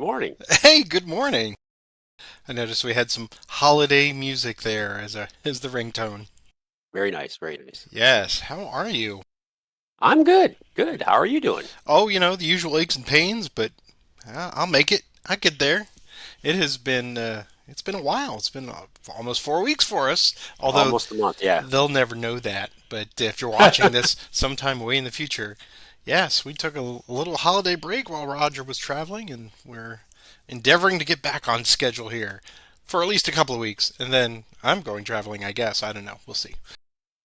morning. Hey, good morning. I noticed we had some holiday music there as the ringtone. Very nice, very nice. Yes, how are you? I'm good, good. How are you doing? Oh, the usual aches and pains, but I'll make it. I get there. It's been a while. It's been almost 4 weeks for us. Although Almost a month, yeah. they'll never know that. But if you're watching this sometime way in the future, yes, we took a little holiday break while Roger was traveling, and we're endeavoring to get back on schedule here for at least a couple of weeks. And then I'm going traveling, I guess. I don't know. We'll see.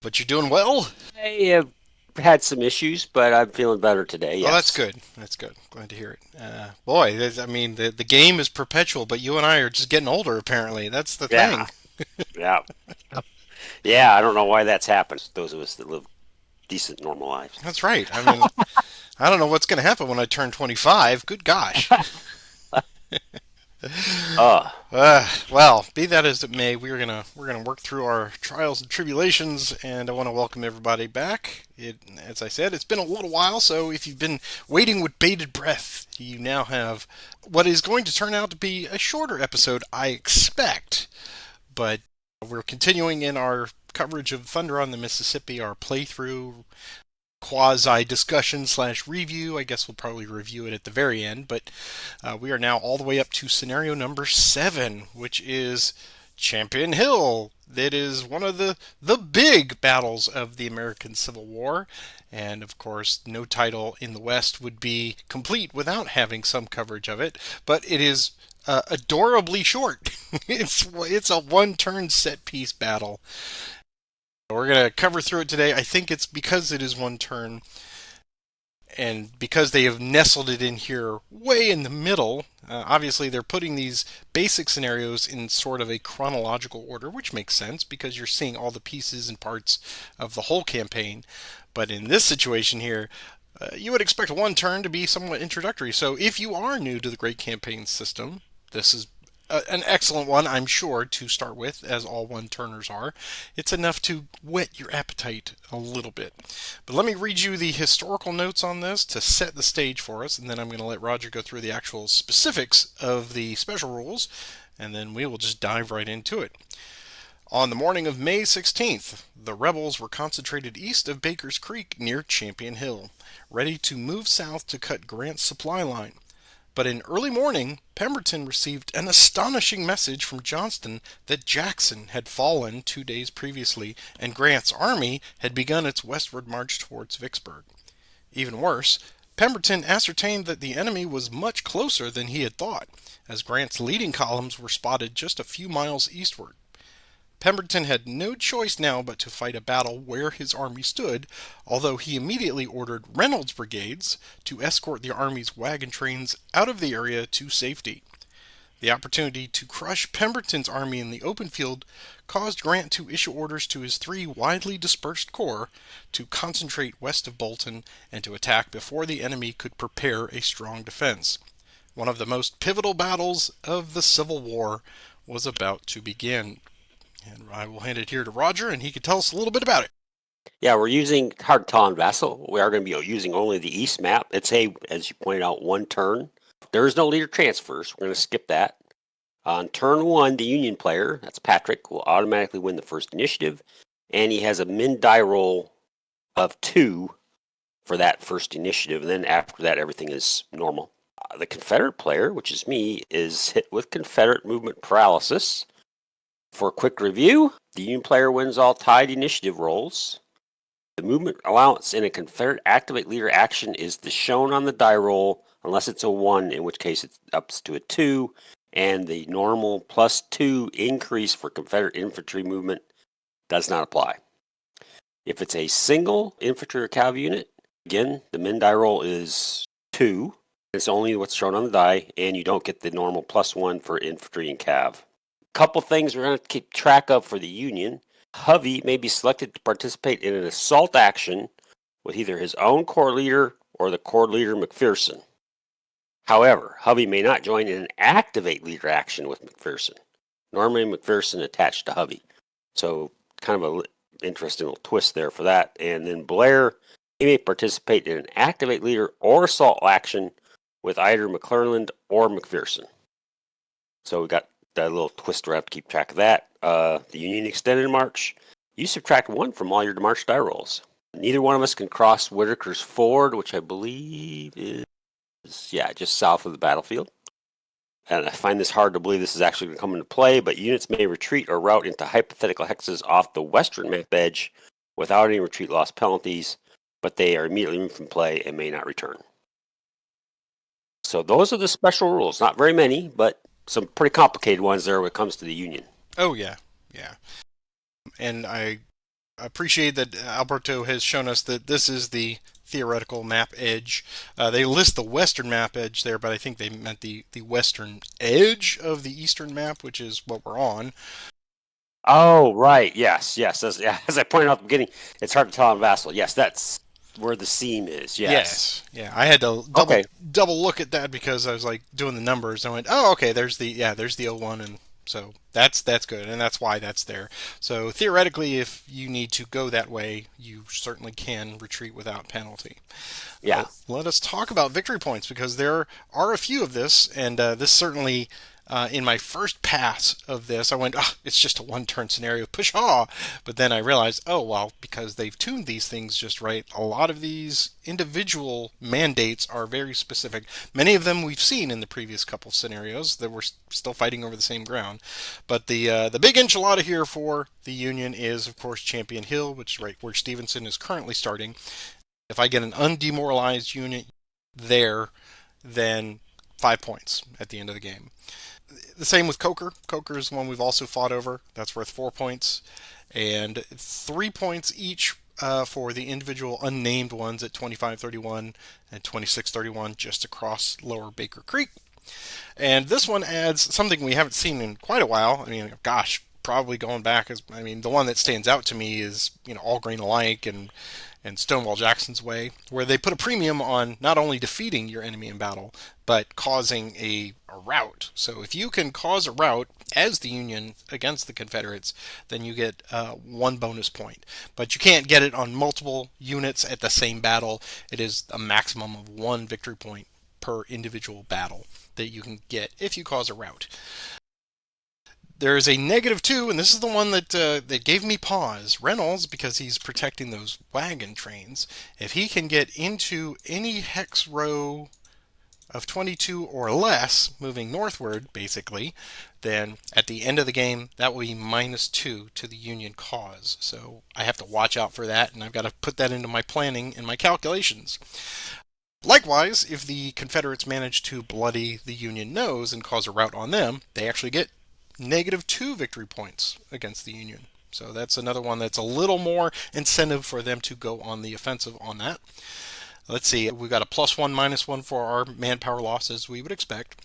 But you're doing well? I have had some issues, but I'm feeling better today, Oh, that's yes. good. That's good. Glad to hear it. Boy, I mean, the game is perpetual, but you and I are just getting older, apparently. That's the Yeah, thing. yeah. Yeah, I don't know why that's happened. Those of us that live decent, normal lives. That's right. I mean, I don't know what's going to happen when I turn 25. Good gosh. Uh, Well, be that as it may, we're gonna work through our trials and tribulations, and I want to welcome everybody back. As I said, it's been a little while, so if you've been waiting with bated breath, you now have what is going to turn out to be a shorter episode, I expect. But we're continuing in our coverage of Thunder on the Mississippi, our playthrough quasi discussion slash review. I guess we'll probably review it at the very end, but we are now all the way up to scenario number 7, which is Champion Hill. That is one of the big battles of the American Civil War, and of course, no title in the West would be complete without having some coverage of it. But it is adorably short. It's a one-turn set piece battle. We're going to cover through it today. I think it's because it is one turn and because they have nestled it in here way in the middle. Obviously, they're putting these basic scenarios in sort of a chronological order, which makes sense because you're seeing all the pieces and parts of the whole campaign. But in this situation here, you would expect one turn to be somewhat introductory. So if you are new to the Great Campaign system, this is an excellent one, I'm sure, to start with, as all one turners are. It's enough to whet your appetite a little bit. But let me read you the historical notes on this to set the stage for us, and then I'm going to let Roger go through the actual specifics of the special rules, and then we will just dive right into it. On the morning of May 16th, the rebels were concentrated east of Baker's Creek near Champion Hill, ready to move south to cut Grant's supply line. But in early morning, Pemberton received an astonishing message from Johnston that Jackson had fallen 2 days previously, and Grant's army had begun its westward march towards Vicksburg. Even worse, Pemberton ascertained that the enemy was much closer than he had thought, as Grant's leading columns were spotted just a few miles eastward. Pemberton had no choice now but to fight a battle where his army stood, although he immediately ordered Reynolds' brigades to escort the army's wagon trains out of the area to safety. The opportunity to crush Pemberton's army in the open field caused Grant to issue orders to his 3 widely dispersed corps to concentrate west of Bolton and to attack before the enemy could prepare a strong defense. One of the most pivotal battles of the Civil War was about to begin. And I will hand it here to Roger, and he can tell us a little bit about it. yeah, we're using hard to tell on Vassal. We are going to be using only the east map. It's as you pointed out, one turn. There is no leader transfers. We're going to skip that. On turn 1, the Union player, that's Patrick, will automatically win the first initiative, and he has a min die roll of 2 for that first initiative, and then after that, everything is normal. The Confederate player, which is me, is hit with Confederate movement paralysis. For a quick review, the Union player wins all tied initiative rolls. The movement allowance in a Confederate activate leader action is shown on the die roll, unless it's a 1, in which case it ups to a 2, and the normal +2 increase for Confederate infantry movement does not apply. If it's a single infantry or cav unit, again, the min die roll is 2. It's only what's shown on the die, and you don't get the normal +1 for infantry and cav. Couple things we're going to keep track of for the Union. Hovey may be selected to participate in an assault action with either his own corps leader or the corps leader McPherson. However, Hovey may not join in an activate leader action with McPherson. Normally McPherson attached to Hovey. So kind of an interesting little twist there for that. And then Blair, he may participate in an activate leader or assault action with either McClernand or McPherson. So we got that little twist around to keep track of that. The Union extended march. You subtract 1 from all your march die rolls. Neither one of us can cross Whitaker's Ford, which I believe is, just south of the battlefield. And I find this hard to believe this is actually going to come into play, but units may retreat or route into hypothetical hexes off the western map edge without any retreat loss penalties, but they are immediately removed from play and may not return. So those are the special rules. Not very many, but some pretty complicated ones there when it comes to the Union. Oh, yeah. And I appreciate that Alberto has shown us that this is the theoretical map edge. They list the western map edge there, but I think they meant the western edge of the eastern map, which is what we're on. Oh, right. Yes. As I pointed out at the beginning, it's hard to tell on Vassal. Yes, that's where the seam is. Yes. Yeah. I had to double look at that because I was like doing the numbers. And I went, oh, okay, there's the 01, and so that's good, and that's why that's there. So theoretically, if you need to go that way, you certainly can retreat without penalty. Yeah. Let us talk about victory points, because there are a few of this, and this certainly, in my first pass of this, I went, it's just a one-turn scenario, pshaw! But then I realized, oh, well, because they've tuned these things just right, a lot of these individual mandates are very specific. Many of them we've seen in the previous couple scenarios that we're still fighting over the same ground. But the big enchilada here for the Union is, of course, Champion Hill, which is right where Stevenson is currently starting. If I get an undemoralized unit there, then 5 points at the end of the game. The same with Coker. Coker is one we've also fought over. That's worth 4 points. And 3 points each for the individual unnamed ones at 2531 and 2631 just across Lower Baker Creek. And this one adds something we haven't seen in quite a while. I mean, gosh, probably going back, the one that stands out to me is, All Grain Alike and Stonewall Jackson's Way, where they put a premium on not only defeating your enemy in battle, but causing a rout. So if you can cause a rout as the Union against the Confederates, then you get 1 bonus point. But you can't get it on multiple units at the same battle. It is a maximum of 1 victory point per individual battle that you can get if you cause a rout. There is a -2, and this is the one that gave me pause. Reynolds, because he's protecting those wagon trains, if he can get into any hex row of 22 or less, moving northward, basically, then at the end of the game, that will be -2 to the Union cause. So I have to watch out for that, and I've got to put that into my planning and my calculations. Likewise, if the Confederates manage to bloody the Union nose and cause a rout on them, they actually get -2 victory points against the Union. So that's another one that's a little more incentive for them to go on the offensive on that. Let's see, we've got a +1, -1 for our manpower losses we would expect.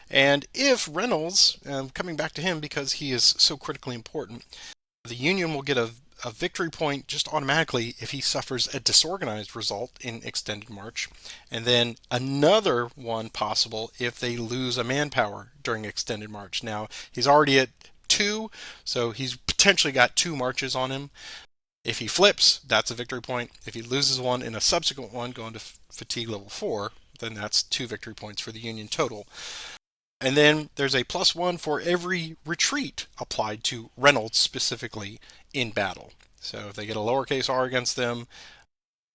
And if Reynolds, coming back to him because he is so critically important, the Union will get a victory point just automatically if he suffers a disorganized result in extended march, and then another one possible if they lose a manpower during extended march. Now, he's already at 2, so he's potentially got 2 marches on him. If he flips, that's a victory point. If he loses one in a subsequent one, going to fatigue level 4, then that's 2 victory points for the Union total. And then there's a +1 for every retreat applied to Reynolds specifically in battle. So if they get a lowercase r against them,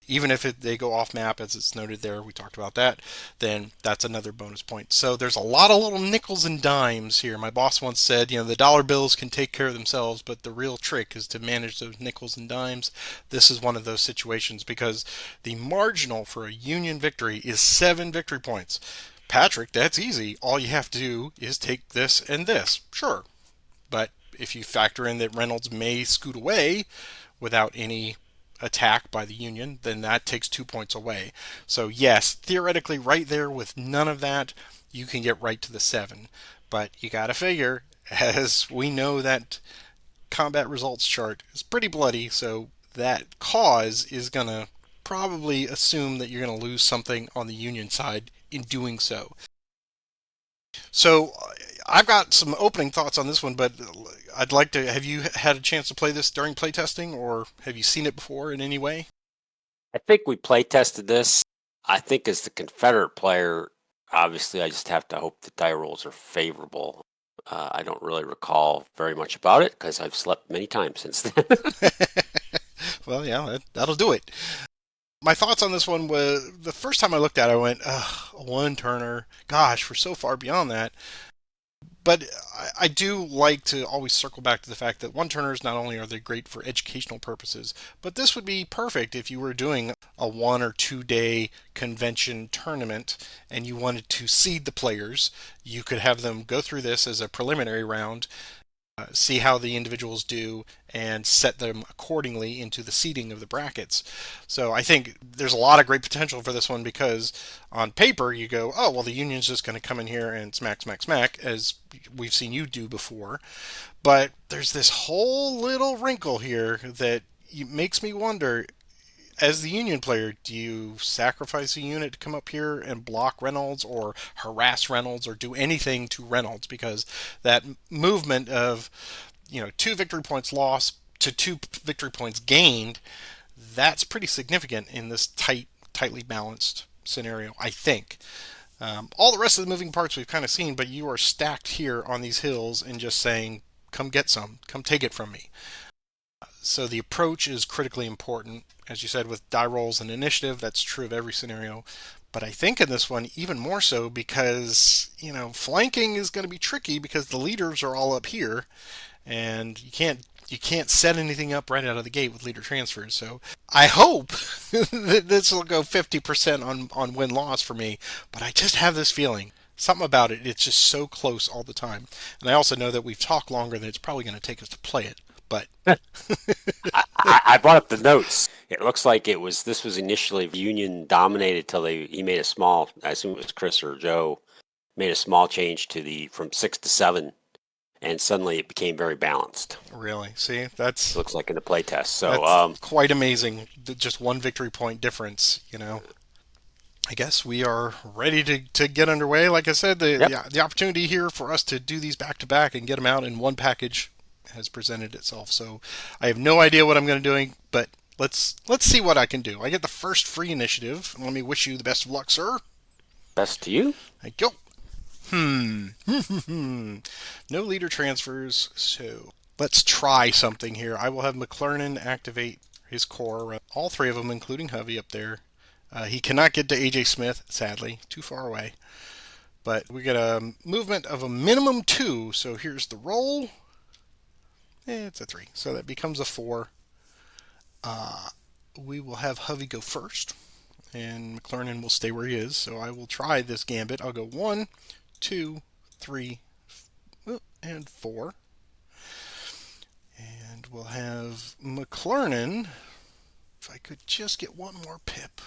even if they go off map, as it's noted there, we talked about that, then that's another bonus point. So there's a lot of little nickels and dimes here. My boss once said, the dollar bills can take care of themselves, but the real trick is to manage those nickels and dimes. This is one of those situations because the marginal for a Union victory is 7 victory points. Patrick, that's easy. All you have to do is take this and this. Sure. But if you factor in that Reynolds may scoot away without any attack by the Union, then that takes 2 points away. So yes, theoretically right there with none of that, you can get right to the 7. But you gotta figure, as we know, that combat results chart is pretty bloody, so that cause is gonna probably assume that you're gonna lose something on the Union side in doing so. So I've got some opening thoughts on this one, but I'd like to, have you had a chance to play this during playtesting, or have you seen it before in any way? I think we play tested this. I think as the Confederate player, Obviously, I just have to hope the die rolls are favorable. I don't really recall very much about it because I've slept many times since then. Well, yeah, that'll do it. My thoughts on this one was the first time I looked at it, I went, ugh, a one turner. Gosh, we're so far beyond that. But I do like to always circle back to the fact that one turners not only are they great for educational purposes, but this would be perfect if you were doing a 1 or 2 day convention tournament and you wanted to seed the players. You could have them go through this as a preliminary round, see how the individuals do, and set them accordingly into the seating of the brackets. So I think there's a lot of great potential for this one because on paper you go, oh, well, the union's just going to come in here and smack, smack, smack, as we've seen you do before. But there's this whole little wrinkle here that makes me wonder, as the Union player, do you sacrifice a unit to come up here and block Reynolds or harass Reynolds or do anything to Reynolds? Because that movement of, 2 victory points lost to 2 victory points gained, that's pretty significant in this tightly balanced scenario, I think. All the rest of the moving parts we've kind of seen, but you are stacked here on these hills and just saying, come get some, come take it from me. So the approach is critically important. As you said, with die rolls and initiative, that's true of every scenario. But I think in this one, even more so because, flanking is going to be tricky because the leaders are all up here and you can't set anything up right out of the gate with leader transfers. So I hope that this will go 50% on win-loss for me, but I just have this feeling. Something about it, it's just so close all the time. And I also know that we've talked longer than it's probably going to take us to play it. But I brought up the notes. It looks like this was initially Union dominated till he made a small. I assume it was Chris or Joe made a small change to the from 6 to 7, and suddenly it became very balanced. really, see, Looks like in the play test. So that's quite amazing. Just 1 victory point difference. I guess we are ready to get underway. Like I said, yep. the opportunity here for us to do these back to back and get them out in one package has presented itself. So I have no idea what I'm going to do, but let's see what I can do. I get the first free initiative. Let me wish you the best of luck, sir. Best to you. Thank you. No leader transfers, so let's try something here. I will have McClernand activate his core. All three of them, including Hovey, up there. He cannot get to AJ Smith, sadly, too far away. But we get a movement of a minimum 2, so here's the roll. It's a 3, so that becomes a 4. We will have Hovey go first, and McClernand will stay where he is. So I will try this gambit. I'll go 1, 2, 3, and 4. And we'll have McClernand. If I could just get one more pip.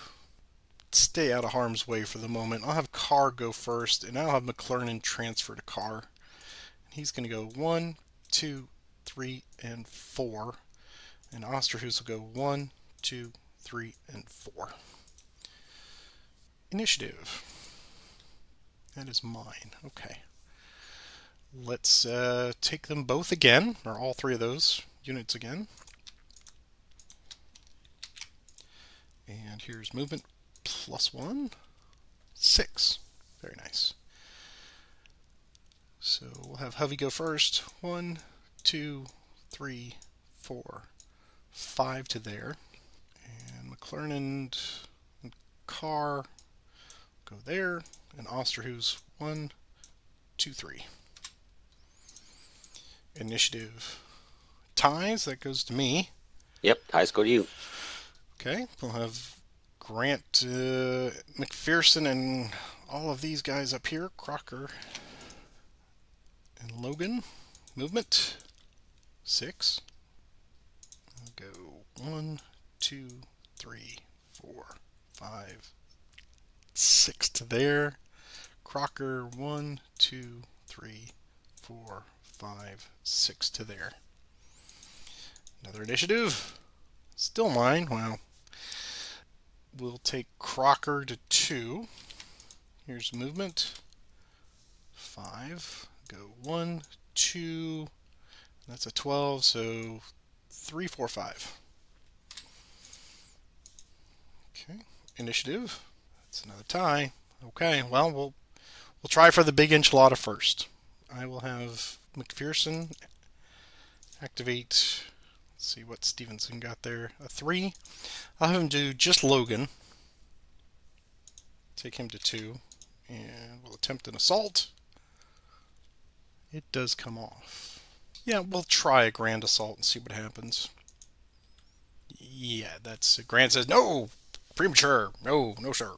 Stay out of harm's way for the moment. I'll have Carr go first, and I'll have McClernand transfer to Carr. He's going to go 1, 2, 3, and 4. And Osterhus will go 1, 2, 3, and 4. Initiative. That is mine. Okay. Let's take them both again, or all three of those units again. And here's movement +1. 6. Very nice. So we'll have Hovey go first. 1, 2, 3, 4, 5 to there. And McClernand and Carr go there. And Osterhus 1, 2, 3. Initiative ties. That goes to me. Yep, ties go to you. Okay, we'll have Grant, McPherson, and all of these guys up here. Crocker and Logan. Movement 6. I'll go 1, 2, 3, 4, 5, 6 to there. Crocker 1, 2, 3, 4, 5, 6 to there. Another initiative. Still mine. Wow. We'll take Crocker to 2. Here's movement. 5. Go 1, 2. That's a 12, so 3, 4, 5. Okay. Initiative. That's another tie. Okay, well, We'll try for the big enchilada first. I will have McPherson activate. Let's see what Stevenson got there. A 3. I'll have him do just Logan. Take him to 2. And we'll attempt an assault. It does come off. Yeah, we'll try a grand assault and see what happens. Yeah, that's... Grant says, no! Premature! No, no, sir.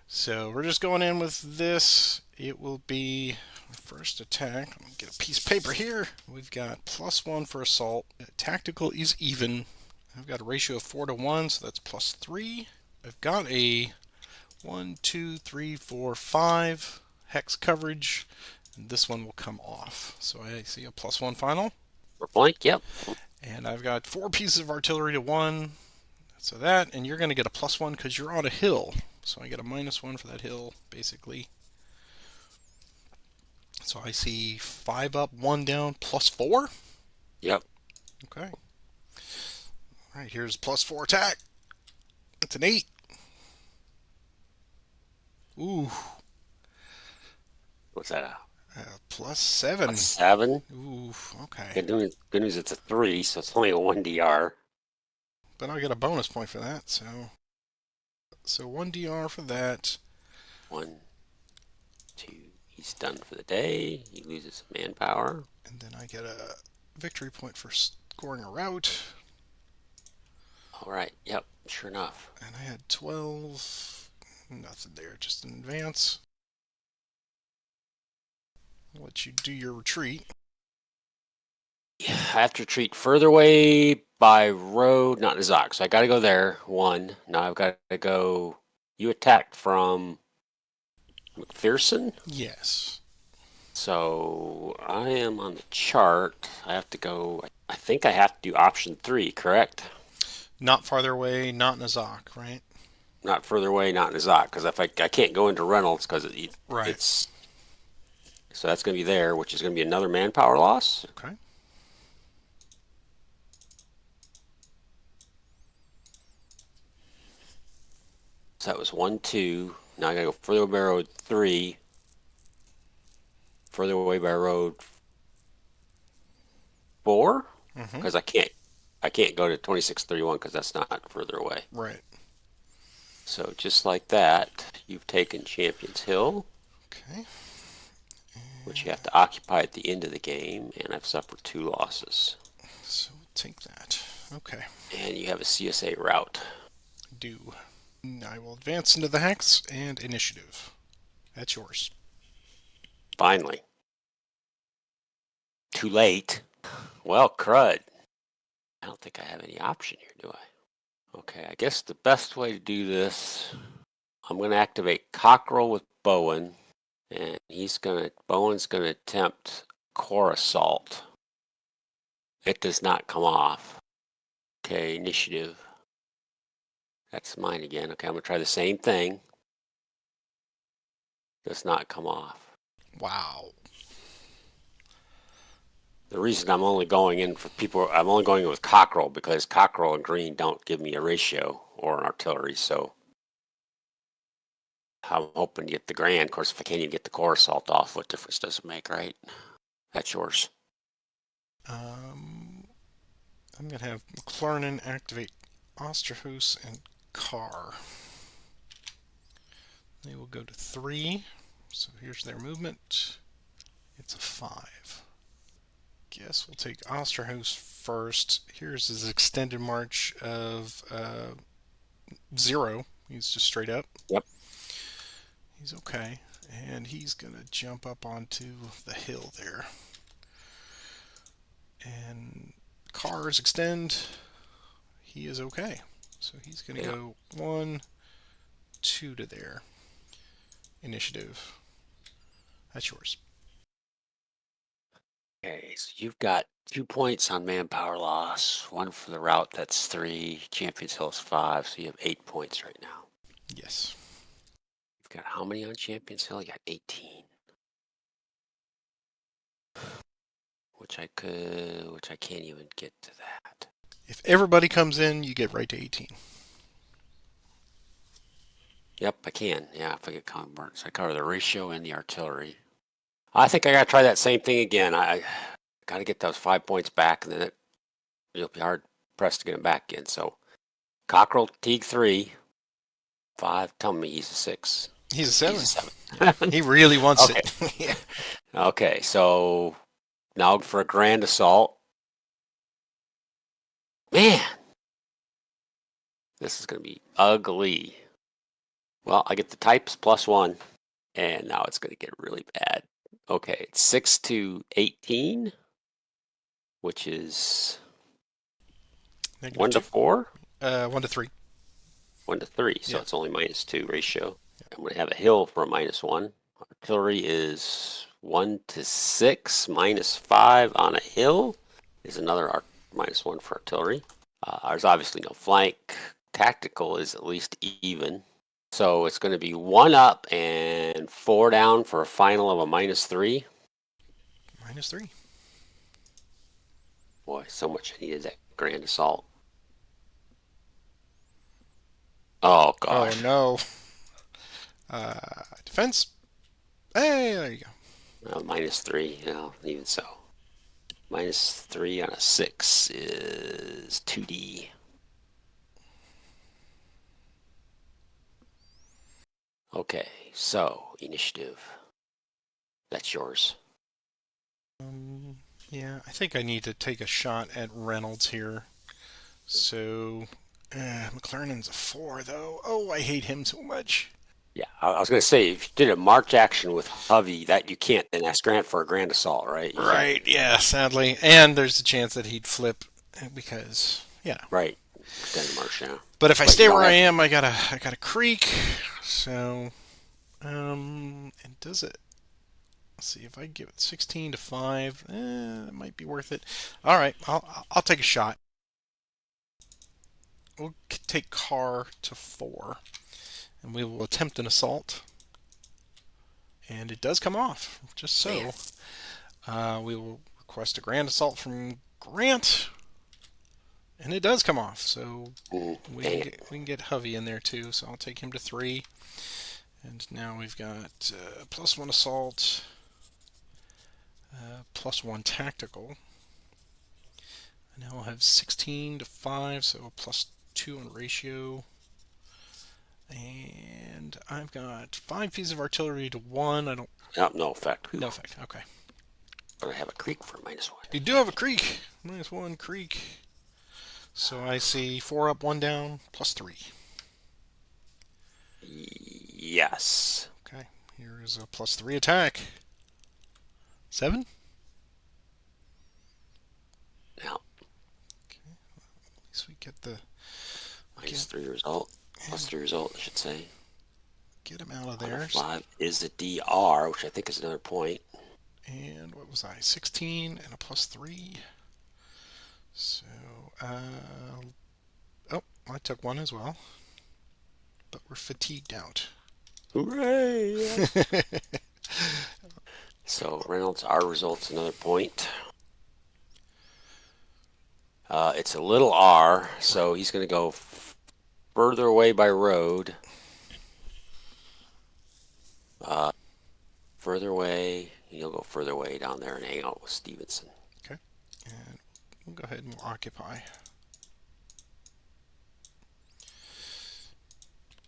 So we're just going in with this. It will be first attack. I'm going to get a piece of paper here. We've got +1 for assault. Tactical is even. I've got a ratio of 4 to 1, so that's +3. I've got a 1, 2, 3, 4, 5 hex coverage. And this one will come off. So I see a +1 final. For blank, yep. And I've got 4 pieces of artillery to 1. So that, and you're going to get a +1 because you're on a hill. So I get a -1 for that hill, basically. So I see 5 up, 1 down, +4. Yep. Okay. All right, here's +4 attack. It's an 8. Ooh. What's that? +7. 7. Ooh, okay. Good news, it's a 3, so it's only a 1 DR. But I'll get a bonus point for that, so 1 DR for that. 1, 2. He's done for the day. He loses some manpower. And then I get a victory point for scoring a route. All right. Yep. Sure enough. And I had 12. Nothing there, just an advance. I'll let you do your retreat. Yeah, I have to retreat further away by road, not Nizak. So I got to go there. 1. Now I've got to go. You attacked from McPherson? Yes. So I am on the chart. I have to go. I think I have to do option 3, correct? Not farther away, not Nizak, right? Not further away, not Nizak. Because if I can't go into Reynolds because Right. it's. So that's going to be there, which is going to be another manpower loss. Okay. So that was 1, 2. Now I got to go further away by road 3. Further away by road 4. Because I can't go to 2631 because that's not further away. Right. So just like that, you've taken Champions Hill. Okay. Which you have to occupy at the end of the game, and I've suffered 2 losses. So we'll take that. Okay. And you have a CSA route. Do. I will advance into the hex and initiative. That's yours. Finally. Too late. Well, crud. I don't think I have any option here, do I? Okay, I guess the best way to do this, I'm going to activate Cockrell with Bowen, and Bowen's going to attempt core assault. It does not come off. Okay, initiative. That's mine again. Okay, I'm going to try the same thing. Does not come off. Wow. The reason I'm only going in with Cockrell because Cockrell and Green don't give me a ratio or an artillery, so I'm hoping to get the grand. Of course, if I can't even get the core assault off, what difference does it make, right? That's yours. I'm going to have McClernand activate Osterhaus and Carr. They will go to 3. So here's their movement. It's a 5. Guess we'll take Osterhaus first. Here's his extended march of 0. He's just straight up. Yep. He's okay. And he's going to jump up onto the hill there. And Carr's extend. He is okay. So he's going to go 1, 2 to there. Initiative. That's yours. Okay, so you've got 2 points on manpower loss. 1 for the route, that's 3. Champions Hill is 5, so you have 8 points right now. Yes. You've got how many on Champions Hill? You got 18. Which I can't even get to that. If everybody comes in, you get right to 18. Yep, I can. Yeah, if I get common burns, I cover the ratio and the artillery. I think I got to try that same thing again. I got to get those 5 points back, and then it'll be hard pressed to get them back in. So Cockrell, Teague 3, 5. Tell me he's a 6. He's a He's 7. a 7. He really wants Okay. it. Yeah. Okay. So now for a grand assault. Man, this is going to be ugly. Well, I get the types +1, and now it's going to get really bad. Okay, it's 6 to 18, which is -1 to -2. 4, 1 to 3. 1 to 3. So Yeah. it's only -2 ratio. I'm going to have a hill for a -1. Artillery is 1 to 6, -5 on a hill is another -1 for artillery. There's obviously no flank. Tactical is at least even. So it's going to be 1 up and 4 down for a final of a -3. -3. Boy, so much I needed that grand assault. Oh, Oh gosh. no. Defense. Hey, there you go. -3, even so. -3 on a 6 is 2D. Okay, so initiative. That's yours. Yeah, I think I need to take a shot at Reynolds here. So, McLernand's a 4, though. Oh, I hate him so much. Yeah, I was going to say, if you did a march action with Hovey, that you can't then ask Grant for a grand assault, right? You can't. Right, yeah, sadly. And there's a chance that he'd flip because, Right. Extended march, yeah. But if I But you stay don't where I have. am, I got a creek. So, and does it? Let's see if I give it 16 to 5. It might be worth it. All right, I'll take a shot. We'll take car to 4, and we will attempt an assault. And it does come off, just so. We will request a grand assault from Grant, and it does come off. So we can get Hovey in there too. So I'll take him to 3. And now we've got +1 assault, +1 tactical. And now we'll have 16 to 5, so +2 on ratio. And I've got 5 pieces of artillery to 1. I don't. No effect. No effect. Okay. But I have a creek for -1. You do have a creek. -1 creek. So I see 4 up, 1 down, +3. Yes. Okay. Here is a +3 attack. 7. Now, Okay. At least we get the -3 result. +3 result, I should say. get him out of there. 5 is the DR, which I think is another point. And what was I? 16 and a +3. So, oh, I took 1 as well. But we're fatigued out. Hooray! So Reynolds R results another point. It's a little R, so he's going to go further away by road. Further away. He'll go further away down there and hang out with Stevenson. Okay. And we'll go ahead and we'll occupy.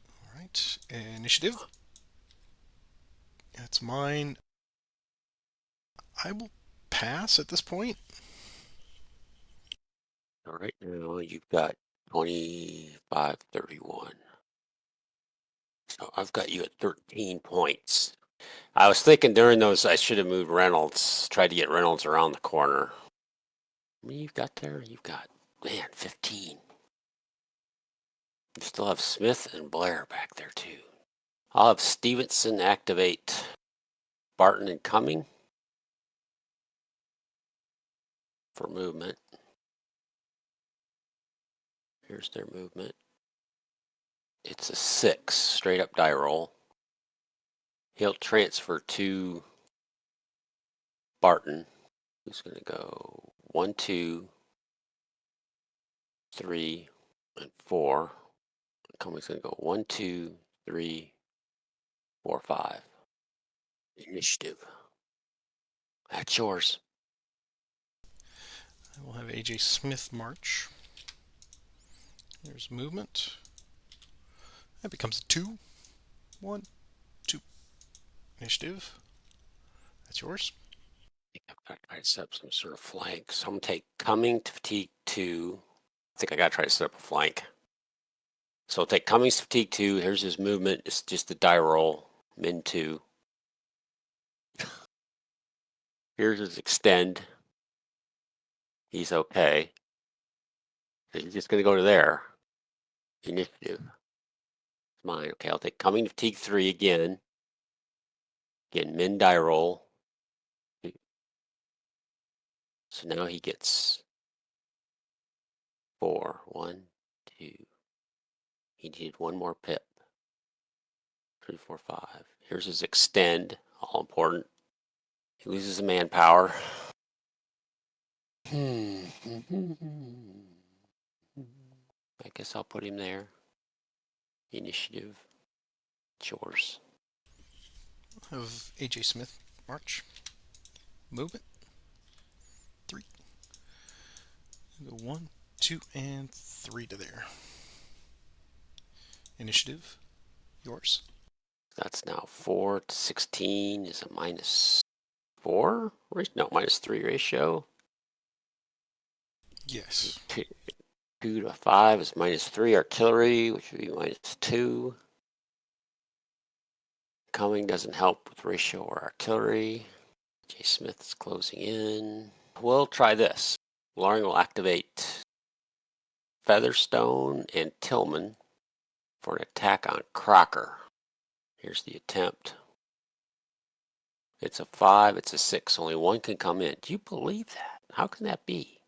All right. Initiative. That's mine. I will pass at this point. All right, now you've got 25-31. So I've got you at 13 points. I was thinking during those I should have moved Reynolds, tried to get Reynolds around the corner. I mean, you've got 15. You still have Smith and Blair back there too. I'll have Stevenson activate Barton and Cumming for movement. Here's their movement. It's a 6, straight up die roll. He'll transfer to Barton, who's going to go 1, 2, 3, and 4. Cumming's going to go 1, 2, 3, 4, 5. Initiative. That's yours. I will have AJ Smith march. There's movement. That becomes a 2. 1, 2. Initiative. That's yours. I've got to try to set up some sort of flank. So I'm going to take coming to fatigue 2. I think I got to try to set up a flank. So I'll take Cummings to fatigue 2. Here's his movement. It's just the die roll. Min 2. Here's his extend. He's okay. So he's just going to go to there. Initiative. It's mine. Okay, I'll take coming to fatigue 3 again. Again, min die roll. So now he gets 4. 1, 2. He needed one more pip. 3, 4, 5. Here's his extend. All important. He loses a manpower. I guess I'll put him there. Initiative. It's yours. Of AJ Smith march. Movement. 3. Go 1, 2, and 3 to there. Initiative. Yours. That's now 4 to 16 is a -4? No, -3 ratio. Yes. 2 to 5 is -3 artillery, which would be -2. Coming doesn't help with ratio or artillery. J. Smith is closing in. We'll try this. Loring will activate Featherstone and Tillman for an attack on Crocker. Here's the attempt. It's a 5, it's a 6. Only one can come in. Do you believe that? How can that be?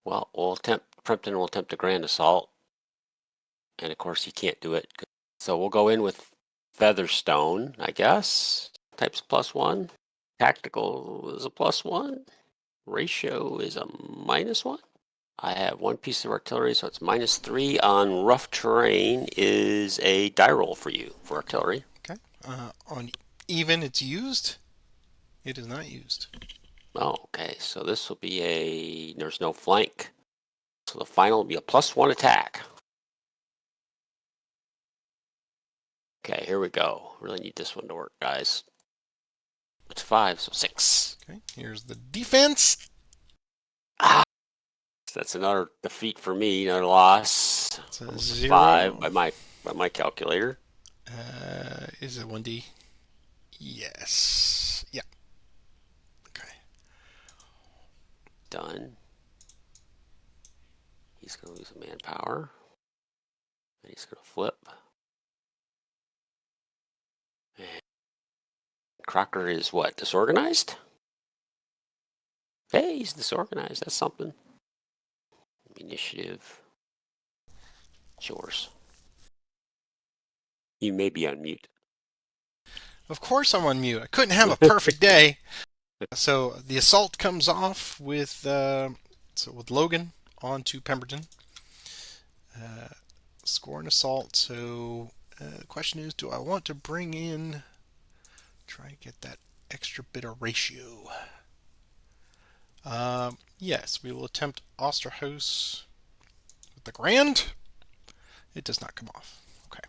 Well, Pemberton will attempt a grand assault. And of course he can't do it. So we'll go in with Featherstone, I guess. Type's +1. Tactical is a +1. Ratio is a -1. I have one piece of artillery, so it's -3 on rough terrain is a die roll for you for artillery. Okay. On even, it's used. It is not used. Oh, okay. So this will be there's no flank. So the final will be a +1 attack. Okay, here we go. Really need this one to work, guys. It's 5, so 6. Okay. Here's the defense. Ah, that's another defeat for me, another loss. It's a Almost 0. 5 by my calculator. Is it 1D? Yes. Yeah. Okay. Done. He's going to lose a manpower. And he's going to flip. And Crocker is what? Disorganized? Hey, he's disorganized. That's something. Initiative. It's yours. You may be on mute. Of course I'm on mute. I couldn't have a perfect day. So the assault comes off with Logan onto Pemberton. Score an assault. So the question is, do I want to bring in, try and get that extra bit of ratio? Yes, we will attempt Osterhaus with the Grand. It does not come off. Okay.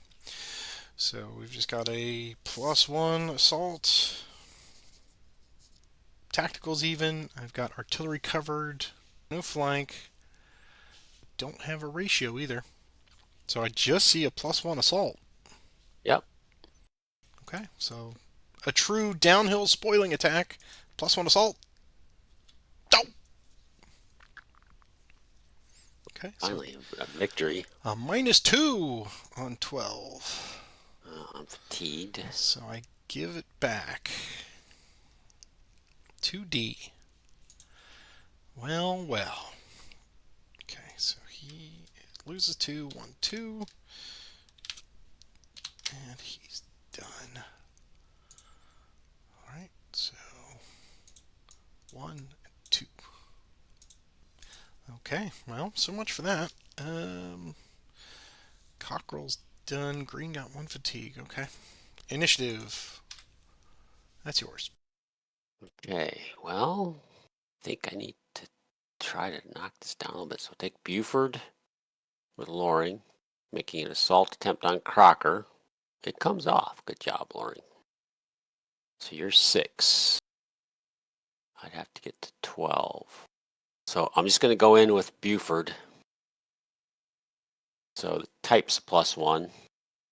So we've just got a +1 assault. Tactical's even. I've got artillery covered. No flank. Don't have a ratio either. So I just see a +1 assault. Yep. Okay, so a true downhill spoiling attack. +1 assault. Oh! Okay, so Finally, a victory. a -2 on 12. I'm fatigued. So I give it back. 2D. Well, well. Okay, so he loses 2, 1, 2. And he's done. Alright, so 1, 2. Okay, well, so much for that. Cockerel's done. Green got 1 fatigue. Okay. Initiative. That's yours. Okay, well, I think I need to try to knock this down a little bit. So take Buford with Loring, making an assault attempt on Crocker. It comes off. Good job, Loring. So you're 6. I'd have to get to 12. So I'm just going to go in with Buford. So the type's a +1.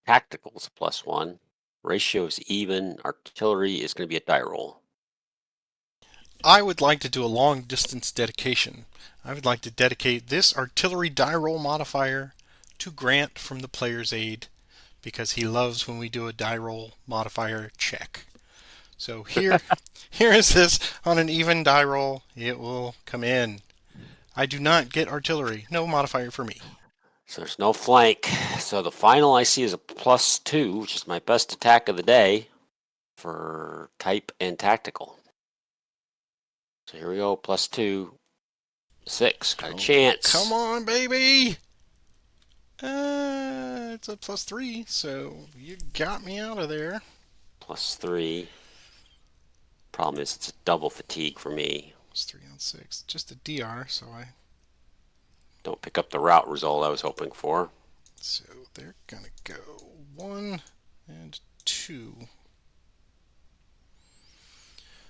Tactical's a +1. Ratio is even. Artillery is going to be a die roll. I would like to do a long distance dedication. I would like to dedicate this artillery die roll modifier to Grant from the player's aid because he loves when we do a die roll modifier check. So here is this on an even die roll. It will come in. I do not get artillery. No modifier for me. So there's no flank. So the final I see is a +2, which is my best attack of the day for type and tactical. So here we go, +2, 6. Got a chance. Come on, baby! It's a +3, so you got me out of there. +3. Problem is it's a double fatigue for me. It's 3 on 6. Just a DR, so I... Don't pick up the route result I was hoping for. So they're gonna go 1 and 2.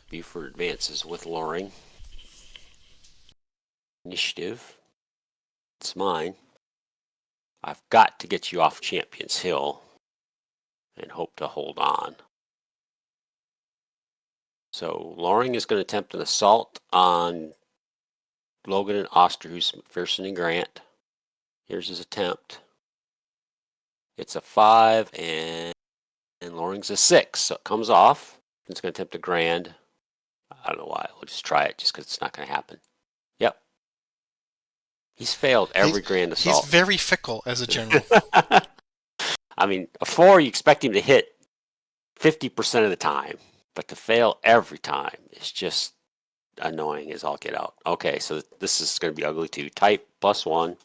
Buford advances with Loring. Initiative. It's mine. I've got to get you off Champions Hill and hope to hold on. So Loring is going to attempt an assault on Logan and Osterhuus, McPherson and Grant. Here's his attempt. It's a 5 and Loring's a 6, so it comes off. It's going to attempt a grand. I don't know why. We'll just try it just because it's not going to happen. Yep. He's failed every grand assault. He's very fickle as a general. I mean, a 4, you expect him to hit 50% of the time, but to fail every time is just annoying as all get out. Okay, so this is going to be ugly too. Type +1.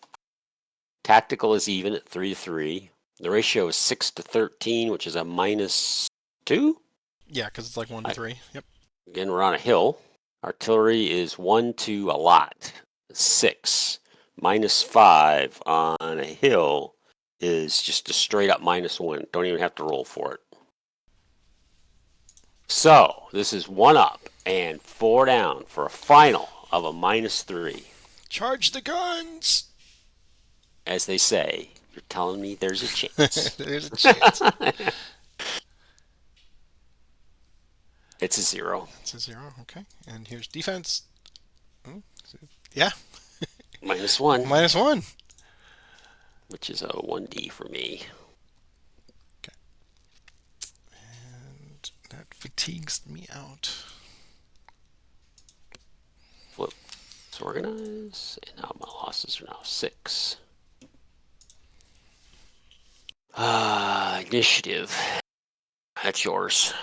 Tactical is even at 3-3. The ratio is 6-13, which is a -2. Yeah, because it's like 1 to 3. Yep. Again, we're on a hill. Artillery is 1 to a lot. 6. -5 on a hill is just a straight up -1. Don't even have to roll for it. So this is 1 up and 4 down for a final of a -3. Charge the guns! As they say, you're telling me there's a chance. There's a chance. It's a 0. It's a 0, okay. And here's defense. Oh, yeah. -1. -1. Which is a 1D for me. Okay. And that fatigues me out. Flip. Disorganize. And now my losses are now 6. Initiative. That's yours.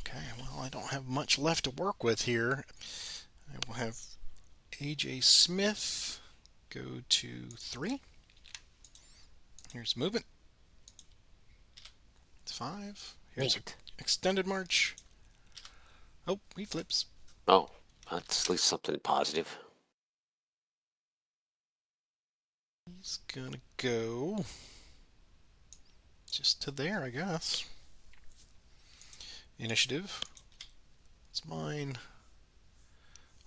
Okay, well, I don't have much left to work with here. I will have AJ Smith go to 3. Here's movement. It's 5. Here's extended march. Oh, he flips. Oh, that's at least something positive. He's gonna go just to there, I guess. Initiative. It's mine.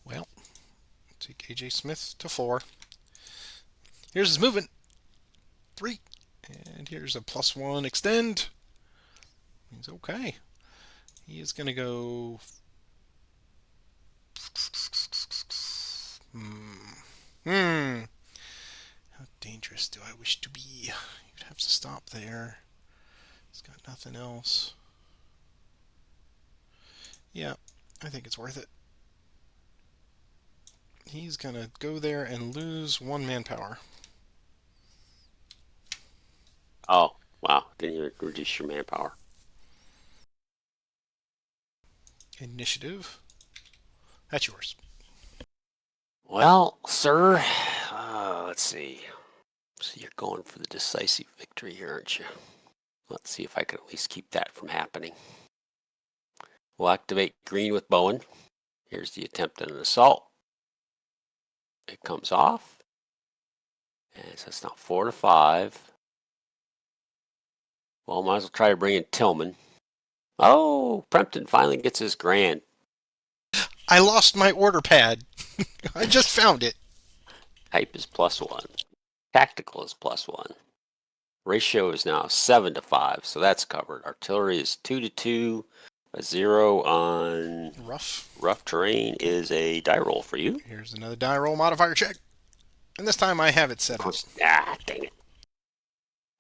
Well, take AJ Smith to 4. Here's his movement. 3. And here's a +1 extend. He's okay. He is going to go... How dangerous do I wish to be? You'd have to stop there. He's got nothing else. Yeah, I think it's worth it. He's going to go there and lose 1 manpower. Oh, wow. Didn't even reduce your manpower. Initiative. That's yours. Well, sir, let's see. So you're going for the decisive victory here, aren't you? Let's see if I can at least keep that from happening. We'll activate green with Bowen. Here's the attempt at an assault. It comes off. And so it's now 4 to 5. Well, might as well try to bring in Tillman. Oh, Pemberton finally gets his grand. I lost my order pad. I just found it. Type is +1. Tactical is +1. Ratio is now 7 to 5, so that's covered. Artillery is 2 to 2. A 0 on rough terrain is a die roll for you. Here's another die roll modifier check. And this time I have it set up. Dang it.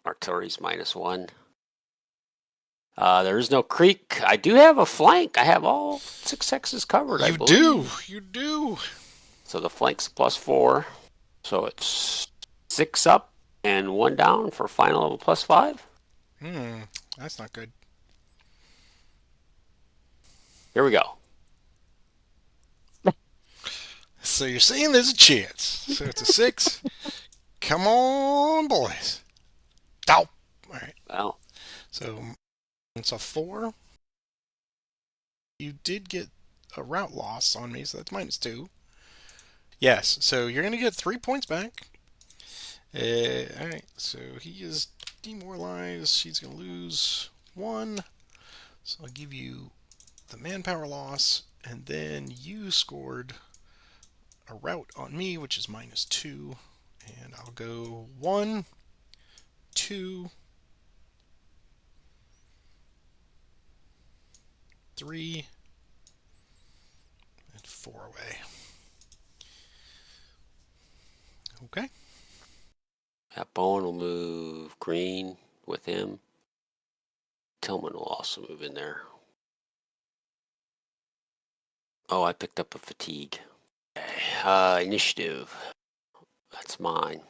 Artillery's -1. There is no creek. I do have a flank. I have all 6 hexes covered. You do. You do. So the flank's +4. So it's 6 up and 1 down for final level +5. That's not good. Here we go. So you're saying there's a chance. So it's a 6. Come on, boys. Ow. All right. Well. So it's a 4. You did get a route loss on me, so that's -2. Yes, so you're going to get 3 points back. Alright, so he is demoralized. She's going to lose 1. So I'll give you the manpower loss, and then you scored a route on me, which is -2. And I'll go 1, 2, 3, and 4 away. Okay. That Bowen will move green with him. Tillman will also move in there. Oh, I picked up a fatigue. Okay. Initiative. That's mine.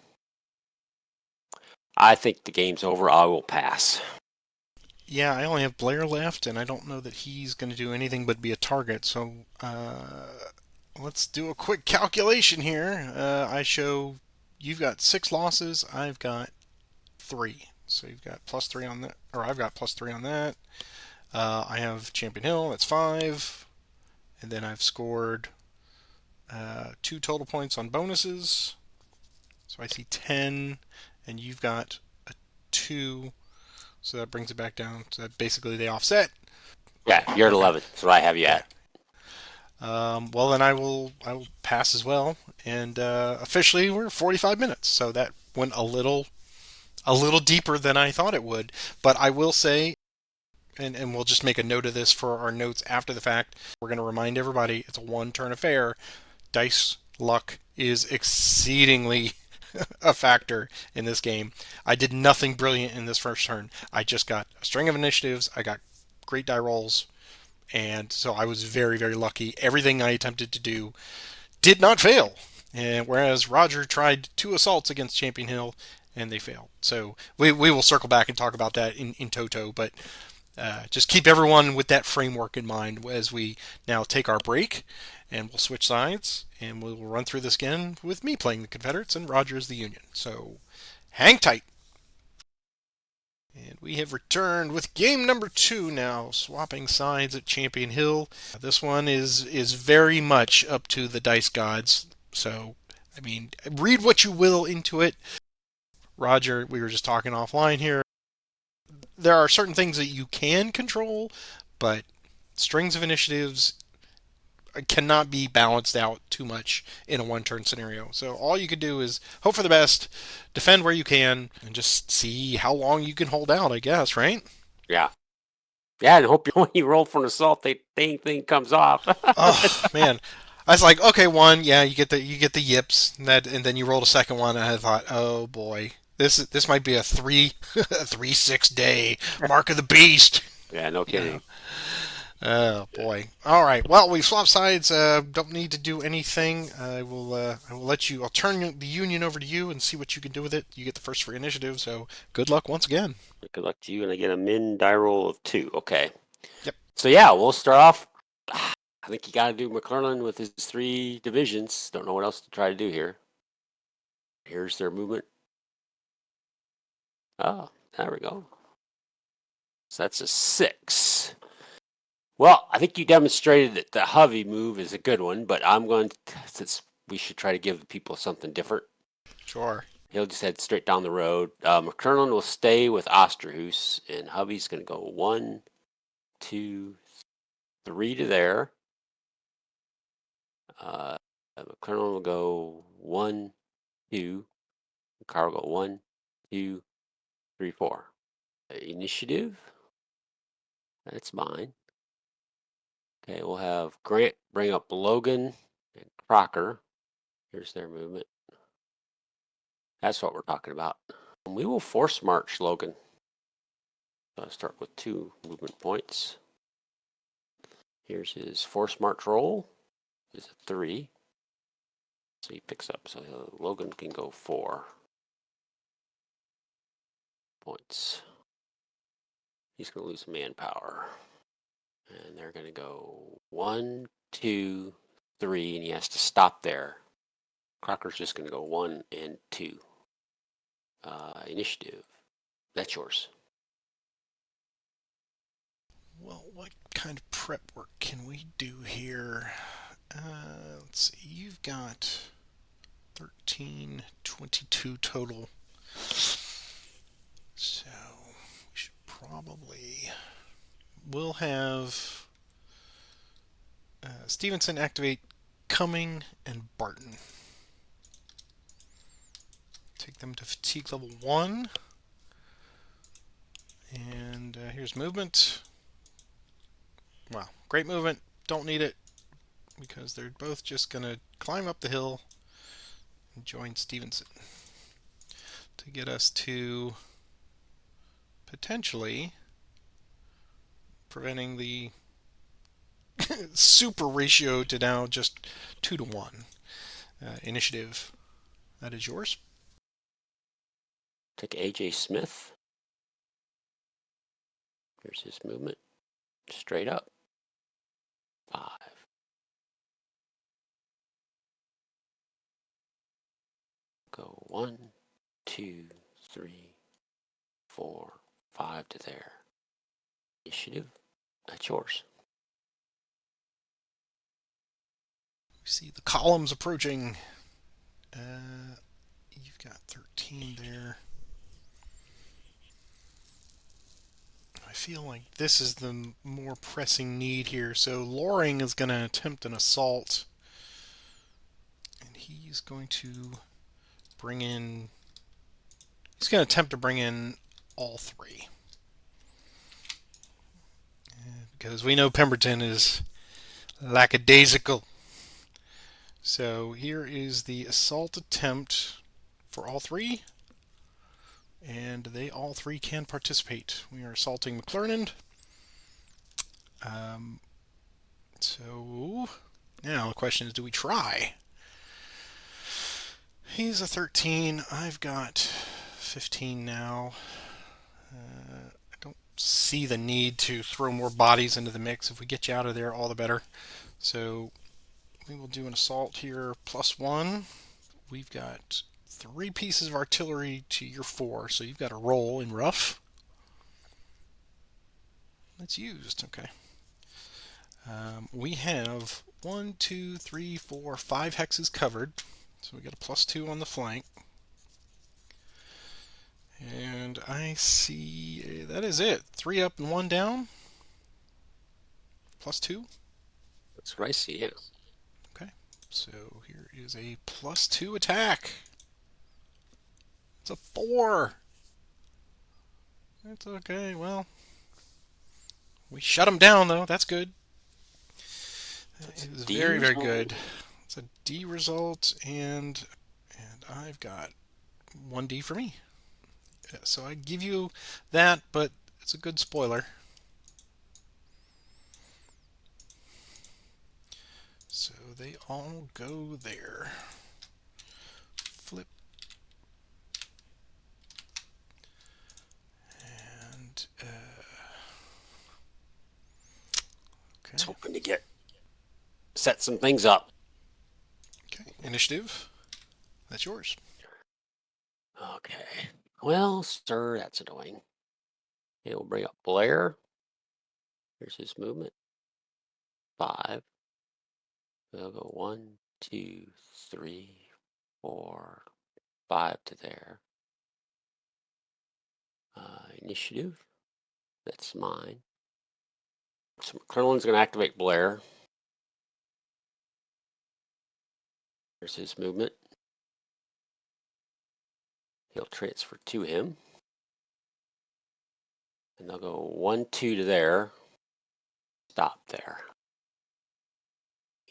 I think the game's over. I will pass. Yeah, I only have Blair left, and I don't know that he's going to do anything but be a target. So let's do a quick calculation here. I show you've got 6 losses. I've got 3. So you've got +3 on that, or I've got +3 on that. I have Champion Hill. That's 5, and then I've scored 2 total points on bonuses. So I see 10, and you've got a 2. So that brings it back down. So that basically they offset. Yeah, you're at 11. That's what I have you at. Well, then I will pass as well. And officially, we're 45 minutes. So that went a little deeper than I thought it would. But I will say, and we'll just make a note of this for our notes after the fact. We're going to remind everybody it's a 1-turn affair. Dice luck is exceedingly a factor in this game. I did nothing brilliant in this first turn. I just got a string of initiatives. I got great die rolls, and so I was very, very lucky. Everything I attempted to do did not fail. And whereas Roger tried 2 assaults against Champion Hill, and they failed. So we will circle back and talk about that in toto, but just keep everyone with that framework in mind as we now take our break, and we'll switch sides, and we'll run through this again with me playing the Confederates and Rogers the Union. So hang tight. And we have returned with game number 2 now, swapping sides at Champion Hill. This one is very much up to the dice gods. So, I mean, read what you will into it. Roger, we were just talking offline here. There are certain things that you can control, but strings of initiatives cannot be balanced out too much in a 1-turn scenario. So all you can do is hope for the best, defend where you can, and just see how long you can hold out, I guess, right? Yeah. Yeah, and hope when you roll for an assault, the thing comes off. Oh man, I was like, okay, 1, yeah, you get the yips, and then you rolled a second one, and I thought, oh boy, this might be a 3-6 day mark of the beast. Yeah, no kidding. Yeah. Oh boy! All right. Well, we've swapped sides. Don't need to do anything. I will let you. I'll turn the Union over to you and see what you can do with it. You get the first free initiative. So good luck once again. Good luck to you, and I get a min die roll of 2. Okay. Yep. So yeah, we'll start off. I think you got to do McClellan with his 3 divisions. Don't know what else to try to do here. Here's their movement. Oh, there we go. So that's a 6. Well, I think you demonstrated that the Hovey move is a good one, but I'm going to, since we should try to give the people something different. Sure. He'll just head straight down the road. McClernand will stay with Osterhuus, and Hovey's going to go 1, 2, 3 to there. McClernand will go 1, 2. Carl will go 1, 2, 3, 4. Initiative. That's mine. Okay, we'll have Grant bring up Logan and Crocker. Here's their movement. That's what we're talking about. And we will force march Logan. So I'll start with 2 movement points. Here's his force march roll. Is a 3. So he picks up. So Logan can go 4 points. He's going to lose manpower. And they're going to go 1, 2, 3, and he has to stop there. Crocker's just going to go 1 and 2. Initiative. That's yours. Well, what kind of prep work can we do here? Let's see. You've got 13, 22 total. So we should probably. We'll have Stevenson activate Cumming and Barton. Take them to fatigue level 1. And here's movement. Wow, great movement. Don't need it because they're both just going to climb up the hill and join Stevenson to get us to potentially preventing the super ratio to now just 2 to 1. Initiative. That is yours. Take AJ Smith. Here's his movement. Straight up. 5. Go 1, 2, 3, 4, 5 to there. Initiative. That's yours. We see the columns approaching. You've got 13 there. I feel like this is the more pressing need here. So Loring is going to attempt an assault. And he's going to bring in... He's going to attempt to bring in all 3. Because we know Pemberton is lackadaisical. So here is the assault attempt for all 3. And they all 3 can participate. We are assaulting McClernand. So now the question is, do we try? He's a 13. I've got 15 now. I don't see the need to throw more bodies into the mix. If we get you out of there, all the better. So we will do an assault here, +1. We've got 3 pieces of artillery to your 4, so you've got a roll in rough. That's used, okay. We have 1, 2, 3, 4, 5 hexes covered, so we got a +2 on the flank. And I see that is it. 3 up and 1 down. +2. That's what I see, yeah. Okay, so here is a +2 attack. It's a 4. That's okay, well. We shut them down, though. That's good. It is very, very good. It's a D result, and I've got 1D for me. So I give you that, but it's a good spoiler. So they all go there. Flip. And, okay. Just hoping to set some things up. Okay, initiative. That's yours. Okay. Well, sir, that's annoying. Okay, we'll bring up Blair. Here's his movement. 5. We'll go 1, 2, 3, 4, 5 to there. Initiative. That's mine. So McClellan's going to activate Blair. Here's his movement. He'll transfer to him. And they'll go 1, 2 to there. Stop there.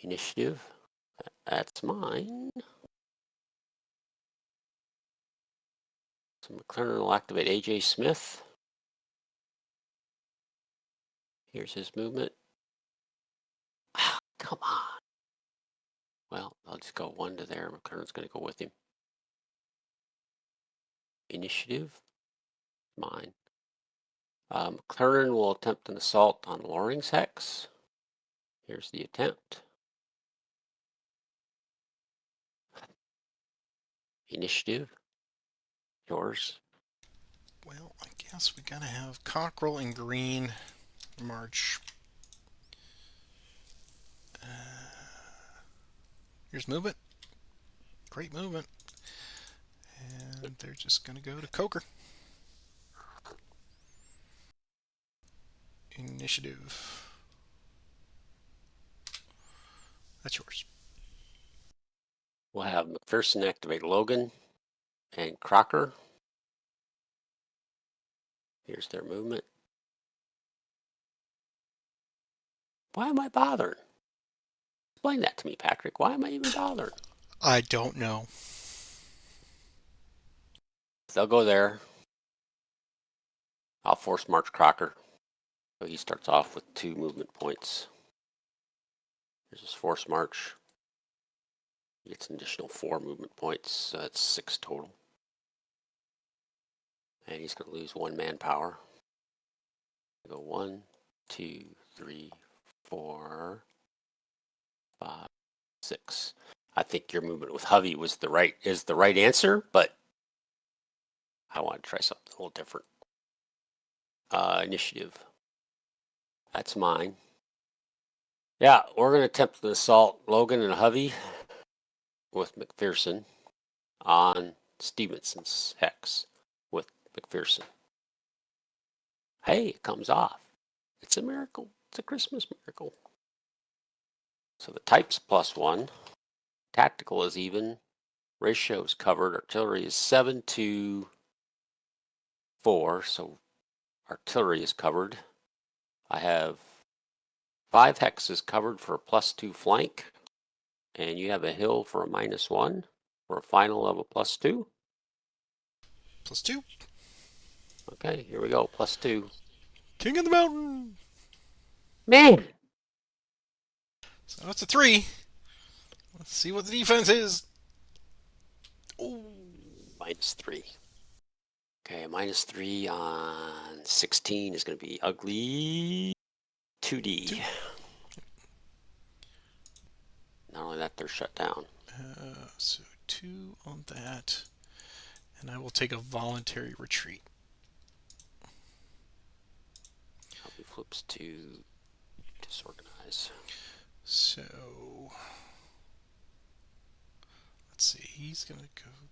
Initiative. That's mine. So McClellan will activate AJ Smith. Here's his movement. Ah, come on. Well, I'll just go 1 to there. McClellan's going to go with him. Initiative. Mine. McClellan will attempt an assault on Loring's hex. Here's the attempt. Initiative. Yours. Well, I guess we gotta have Cockrell and Green march. Here's movement. Great movement. And they're just gonna go to Coker. Initiative. That's yours. We'll have McPherson activate Logan and Crocker. Here's their movement. Why am I bothering? Explain that to me, Patrick. Why am I even bothering? I don't know. They'll go there. I'll force march Crocker. So he starts off with 2 movement points. Here's his force march. He gets an additional 4 movement points. So that's 6 total. And he's going to lose 1 manpower. Go 1, 2, 3, 4, 5, 6. I think your movement with Hovey is the right answer, but I want to try something a little different. Initiative. That's mine. Yeah, we're going to attempt to assault Logan and Hovey with McPherson on Stevenson's hex with McPherson. Hey, it comes off. It's a miracle. It's a Christmas miracle. So the type's +1. Tactical is even. Ratio is covered. Artillery is 7 to 4. So artillery is covered. I have 5 hexes covered for a +2 flank. And you have a hill for a -1 for a final of a +2. +2. Okay, here we go. +2. King of the Mountain. Man! So that's a 3. Let's see what the defense is. Oh, -3. Okay, -3 on 16 is going to be ugly 2D. Not only that, they're shut down. So 2 on that. And I will take a voluntary retreat. Copy flips to disorganize. So let's see. He's gonna go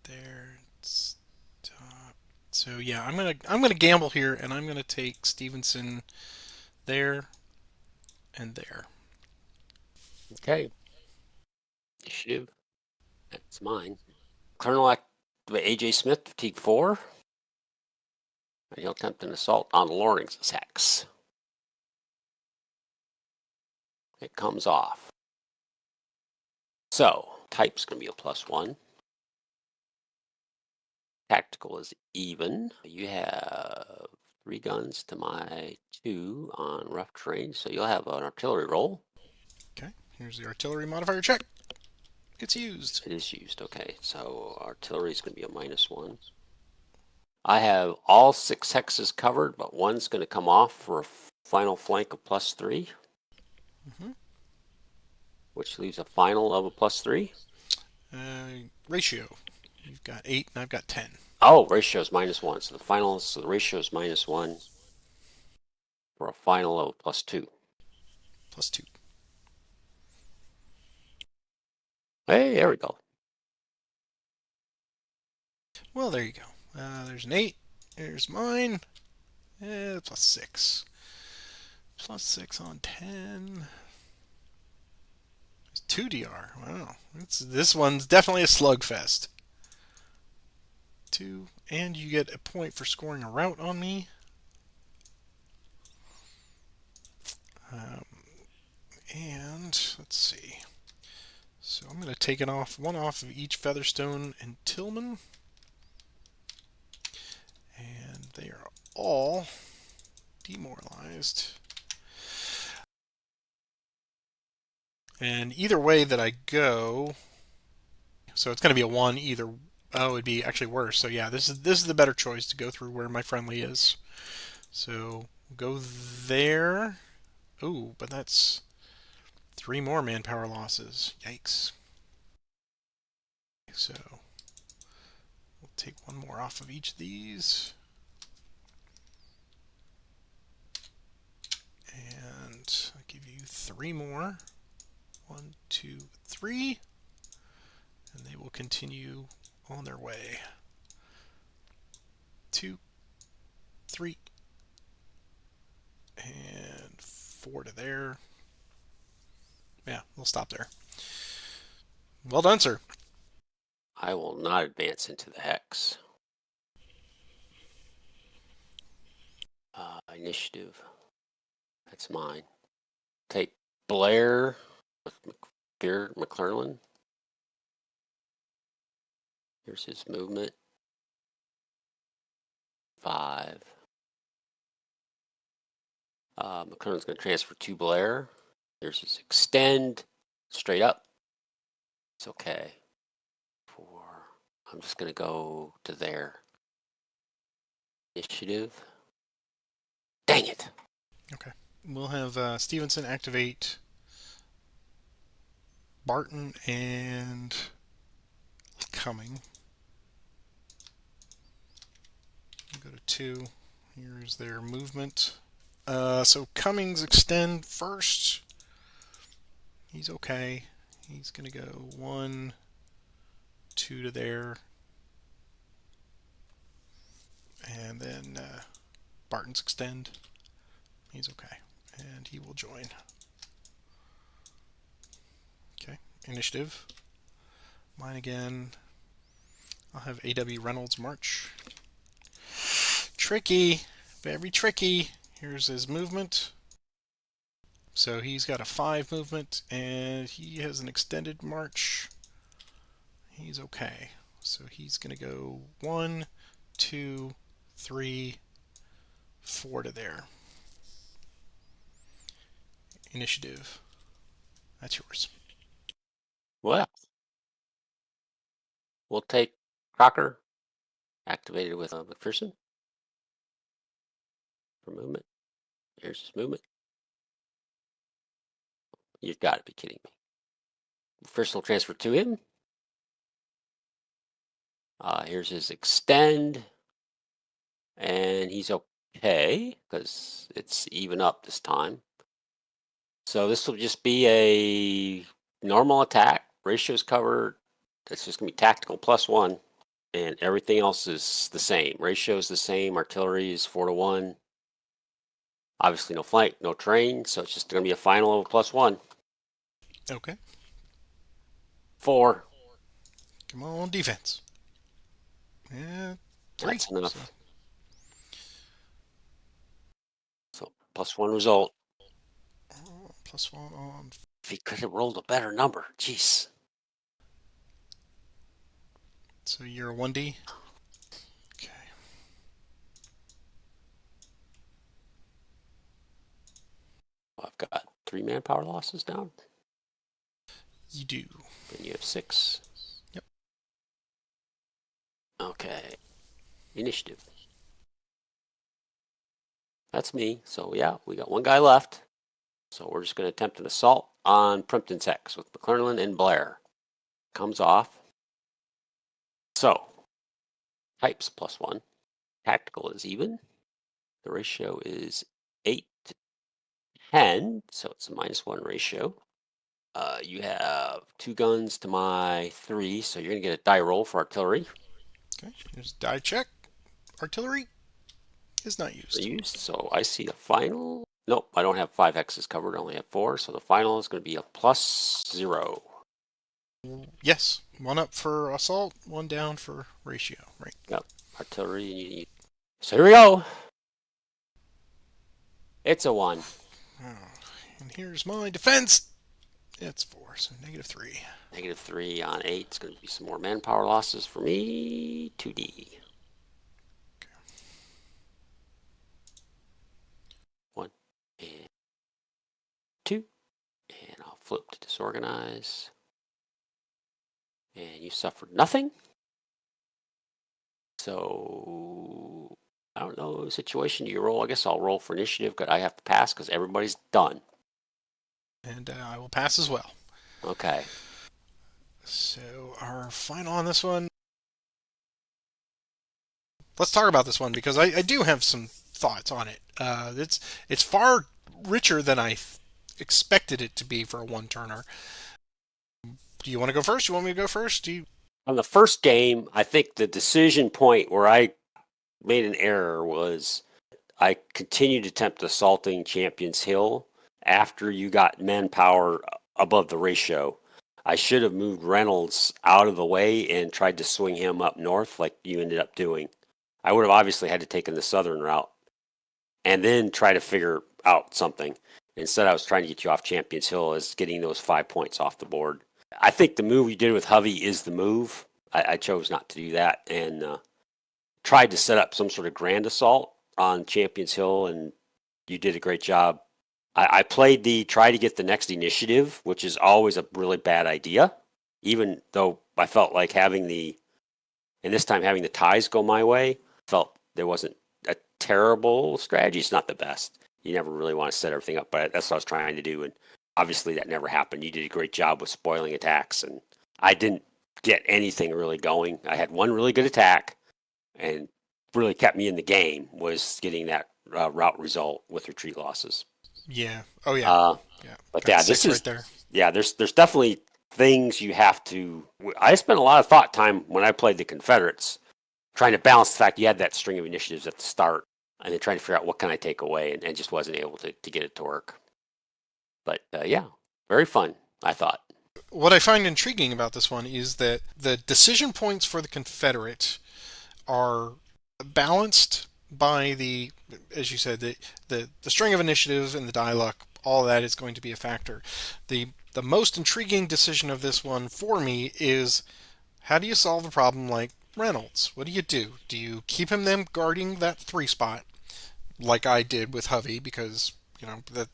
there. Stop. So yeah, I'm gonna gamble here, and I'm gonna take Stevenson there and there. Okay. Initiative. That's mine. Colonel activate AJ Smith, fatigue 4. And he'll attempt an assault on Loring's hex. It comes off. So, type's going to be a +1. Tactical is even. You have 3 guns to my 2 on rough terrain, so you'll have an artillery roll. Okay, here's the artillery modifier check. It's used. It is used, okay. So artillery is going to be a -1. I have all 6 hexes covered, but one's going to come off for a final flank of +3. Which leaves a final of a +3. Ratio. You've got 8 and I've got 10. Oh, ratio is -1. So the ratio is -1 for a final of +2. +2. Hey, there we go. Well, there you go. There's an 8. There's mine. +6. +6 on 10. There's 2 DR. Wow. This one's definitely a slugfest. 2. And you get a point for scoring a route on me. And let's see. So I'm going to take one off of each Featherstone and Tillman. And they are all demoralized. And either way that I go, so it's going to be a 1 either. Oh, it'd be actually worse. So yeah, this is the better choice to go through where my friendly is. So go there. Ooh, but that's 3 more manpower losses. Yikes. So we'll take 1 more off of each of these. And I'll give you 3 more. 1, 2, 3. And they will continue on their way. 2, 3, and 4 to there. Yeah, we'll stop there. Well done, sir. I will not advance into the hex. Initiative. That's mine. Take Blair with McClernand. Here's his movement. 5. McClernand's going to transfer to Blair. There's his extend. Straight up. It's okay. 4. I'm just going to go to there. Initiative. Dang it. Okay. We'll have Stevenson activate Barton and Cumming. Go to 2. Here's their movement. So Cummings extend first. He's okay. He's going to go 1, 2 to there. And then Barton's extend. He's okay. And he will join. Okay. Initiative. Mine again. I'll have A.W. Reynolds march. Tricky. Very tricky. Here's his movement. So he's got a 5 movement, and he has an extended march. He's okay. So he's going to go 1, 2, 3, 4 to there. Initiative. That's yours. Well, we'll take Crocker. Activated with McPherson. For movement. Here's his movement. You've got to be kidding me. First will transfer to him. Here's his extend. And he's okay because it's even up this time. So this will just be a normal attack. Ratio's covered. That's just going to be tactical +1. And everything else is the same. Ratio is the same. Artillery is 4 to 1. Obviously no flank, no terrain. So it's just going to be a final of +1. Okay. 4. Come on, defense. Yeah, 3. That's enough. So +1 result. +1 on. If he could have rolled a better number. Jeez. So you're a 1D? Okay. I've got 3 manpower losses down. You do. And you have 6. Yep. Okay. Initiative. That's me. So yeah, we got 1 guy left. So we're just going to attempt an assault on Pemberton's hex with McClernand and Blair. Comes off. So Types +1. Tactical is even. The ratio is 8 to 10, so it's a -1 ratio. You have 2 guns to my 3, so you're going to get a die roll for artillery. Okay, here's die check. Artillery is not used. So I see the final. Nope, I don't have 5 hexes covered. I only have 4, so the final is going to be a +0. Yes, 1 up for assault, 1 down for ratio. Right. Yep, artillery. So here we go. It's a 1. And here's my defense. It's 4, so -3. -3 on 8. It's going to be some more manpower losses for me. 2D. 1 and 2. And I'll flip to disorganize. And you suffered nothing. So I don't know the situation. Do you roll? I guess I'll roll for initiative because I have to pass because everybody's done. And I will pass as well. Okay. So our final on this one. Let's talk about this one because I do have some thoughts on it. It's far richer than I expected it to be for a one-turner. Do you want to go first? You want me to go first? On the first game, I think the decision point where I made an error was I continued to attempt assaulting Champions Hill after you got manpower above the ratio. I should have moved Reynolds out of the way and tried to swing him up north like you ended up doing. I would have obviously had to take the southern route and then try to figure out something. Instead, I was trying to get you off Champions Hill as getting those 5 points off the board. I think the move you did with Hovey is the move. I chose not to do that and tried to set up some sort of grand assault on Champions Hill, and you did a great job. I played the try to get the next initiative, which is always a really bad idea, even though I felt like having the ties go my way, felt there wasn't a terrible strategy. It's not the best. You never really want to set everything up, but that's what I was trying to do, and obviously that never happened. You did a great job with spoiling attacks, and I didn't get anything really going. I had one really good attack, and really kept me in the game was getting that route result with retreat losses. Yeah. Oh yeah. Yeah. But Got yeah, 6 this is right there. yeah. There's definitely things you have to. I spent a lot of thought time when I played the Confederates, trying to balance the fact you had that string of initiatives at the start, and then trying to figure out what can I take away, and just wasn't able to get it to work. But yeah, very fun, I thought. What I find intriguing about this one is that the decision points for the Confederate are balanced by the, as you said, the string of initiatives and the die luck. All of that is going to be a factor. The most intriguing decision of this one for me is how do you solve a problem like Reynolds? What do you do? Do you keep him then guarding that 3 spot like I did with Hovey because that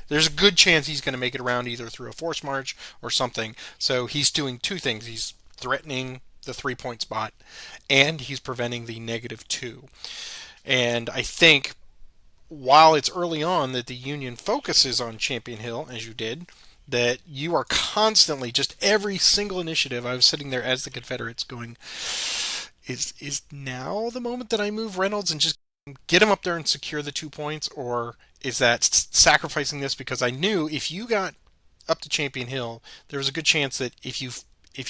there's a good chance he's going to make it around either through a force march or something. So he's doing 2 things. He's threatening the 3-point spot and he's preventing the -2. And I think while it's early on that the Union focuses on Champion Hill, as you did, that you are constantly, just every single initiative, I was sitting there as the Confederates going, is now the moment that I move Reynolds and just get him up there and secure the 2 points, or is that sacrificing this because I knew if you got up to Champion Hill, there was a good chance that if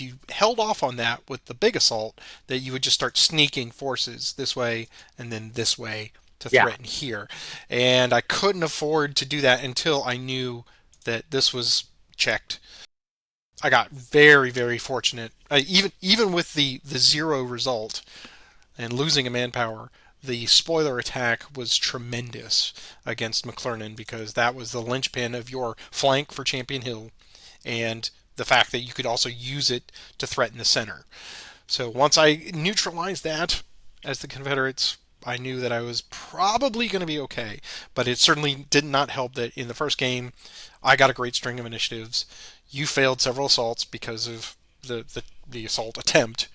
you held off on that with the big assault, that you would just start sneaking forces this way and then this way to threaten here. And I couldn't afford to do that until I knew that this was checked. I got very, very fortunate. Even with the 0 result and losing a manpower, the spoiler attack was tremendous against McClernand because that was the linchpin of your flank for Champion Hill and the fact that you could also use it to threaten the center. So once I neutralized that as the Confederates, I knew that I was probably going to be okay. But it certainly did not help that in the first game, I got a great string of initiatives. You failed several assaults because of the assault attempt.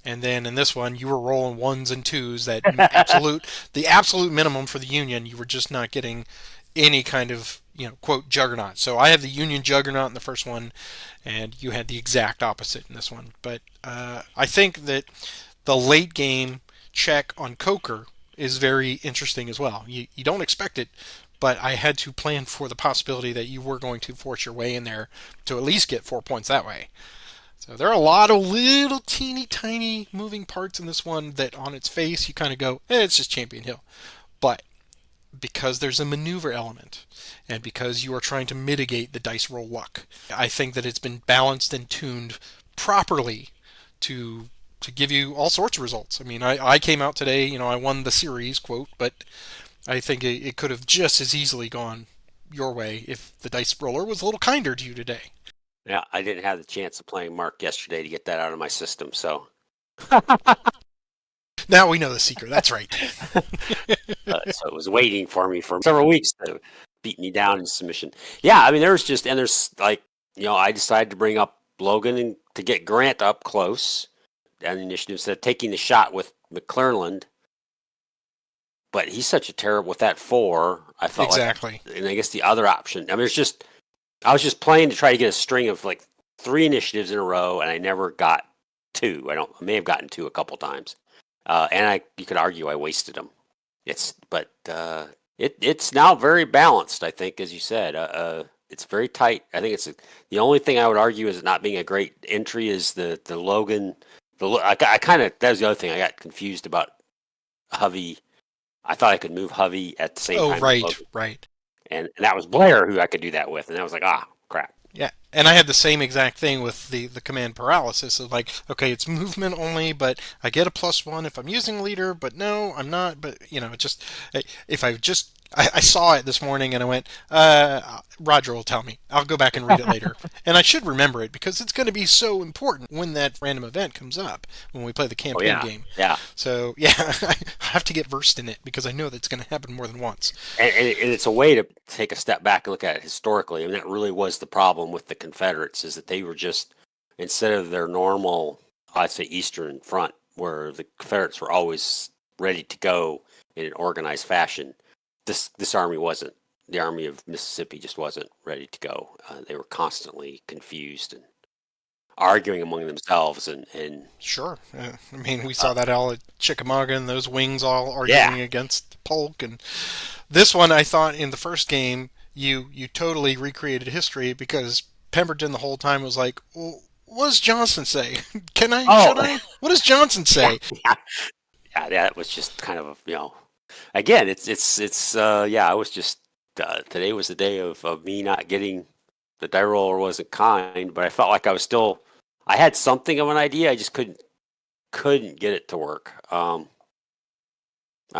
And then in this one, you were rolling 1s and 2s. The absolute minimum for the Union. You were just not getting any kind of quote juggernaut. So I had the Union juggernaut in the first one, and you had the exact opposite in this one. But I think that the late game check on Coker is very interesting as well. You don't expect it, but I had to plan for the possibility that you were going to force your way in there to at least get 4 points that way. So there are a lot of little teeny tiny moving parts in this one that on its face you kind of go, it's just Champion Hill. But because there's a maneuver element and because you are trying to mitigate the dice roll luck, I think that it's been balanced and tuned properly to give you all sorts of results. I mean, I came out today, I won the series, quote, but I think it could have just as easily gone your way if the dice roller was a little kinder to you today. Yeah, I didn't have the chance of playing Mark yesterday to get that out of my system, so. Now we know the secret. That's right. So it was waiting for me for several weeks to beat me down in submission. Yeah, I mean, there's like, I decided to bring up Logan and to get Grant up close on the initiative instead of taking the shot with McClernand. But he's such a terrible with that 4. I felt exactly. And I guess the other option. I mean, I was just playing to try to get a string of like 3 initiatives in a row, and I never got 2. I may have gotten 2 a couple times, and you could argue I wasted them. It's now very balanced. I think, as you said, it's very tight. I think the only thing I would argue is it not being a great entry is the Logan. That was the other thing I got confused about Hovey. I thought I could move Hovey at the same time. Oh, right. And that was Blair who I could do that with, and I was like, crap. Yeah, and I had the same exact thing with the command paralysis. Of like, okay, it's movement only, but I get a +1 if I'm using leader, but no, I'm not. But I saw it this morning and I went, Roger will tell me. I'll go back and read it later. And I should remember it because it's going to be so important when that random event comes up when we play the campaign game. Yeah. So, yeah, I have to get versed in it because I know that's going to happen more than once. And it's a way to take a step back and look at it historically. I mean, that really was the problem with the Confederates is that they were just, instead of their normal, I'd say, Eastern front, where the Confederates were always ready to go in an organized fashion, this army wasn't. The Army of Mississippi just wasn't ready to go. They were constantly confused and arguing among themselves. And Sure. I mean, we saw that all at Chickamauga and those wings all arguing against Polk. And this one, I thought in the first game, you totally recreated history because Pemberton the whole time was like, well, what does Johnson say? Should I? What does Johnson say? Yeah, that was just kind of, again, I was just, today was the day of me not getting, the die roller wasn't kind, but I felt like I had something of an idea, I just couldn't get it to work. I'm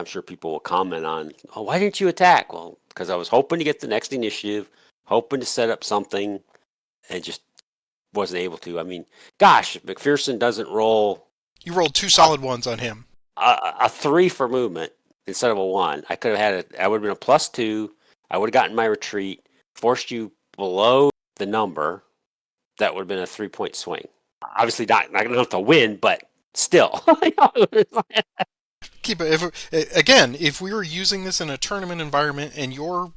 sure people will comment on, why didn't you attack? Well, because I was hoping to get the next initiative, hoping to set up something, and just wasn't able to. I mean, gosh, if McPherson doesn't roll... You rolled 2 solid ones on him. A 3 for movement instead of a 1. I could have I would have been a +2. I would have gotten my retreat, forced you below the number. That would have been a 3-point swing. Obviously not enough to win, but still. If we were using this in a tournament environment and your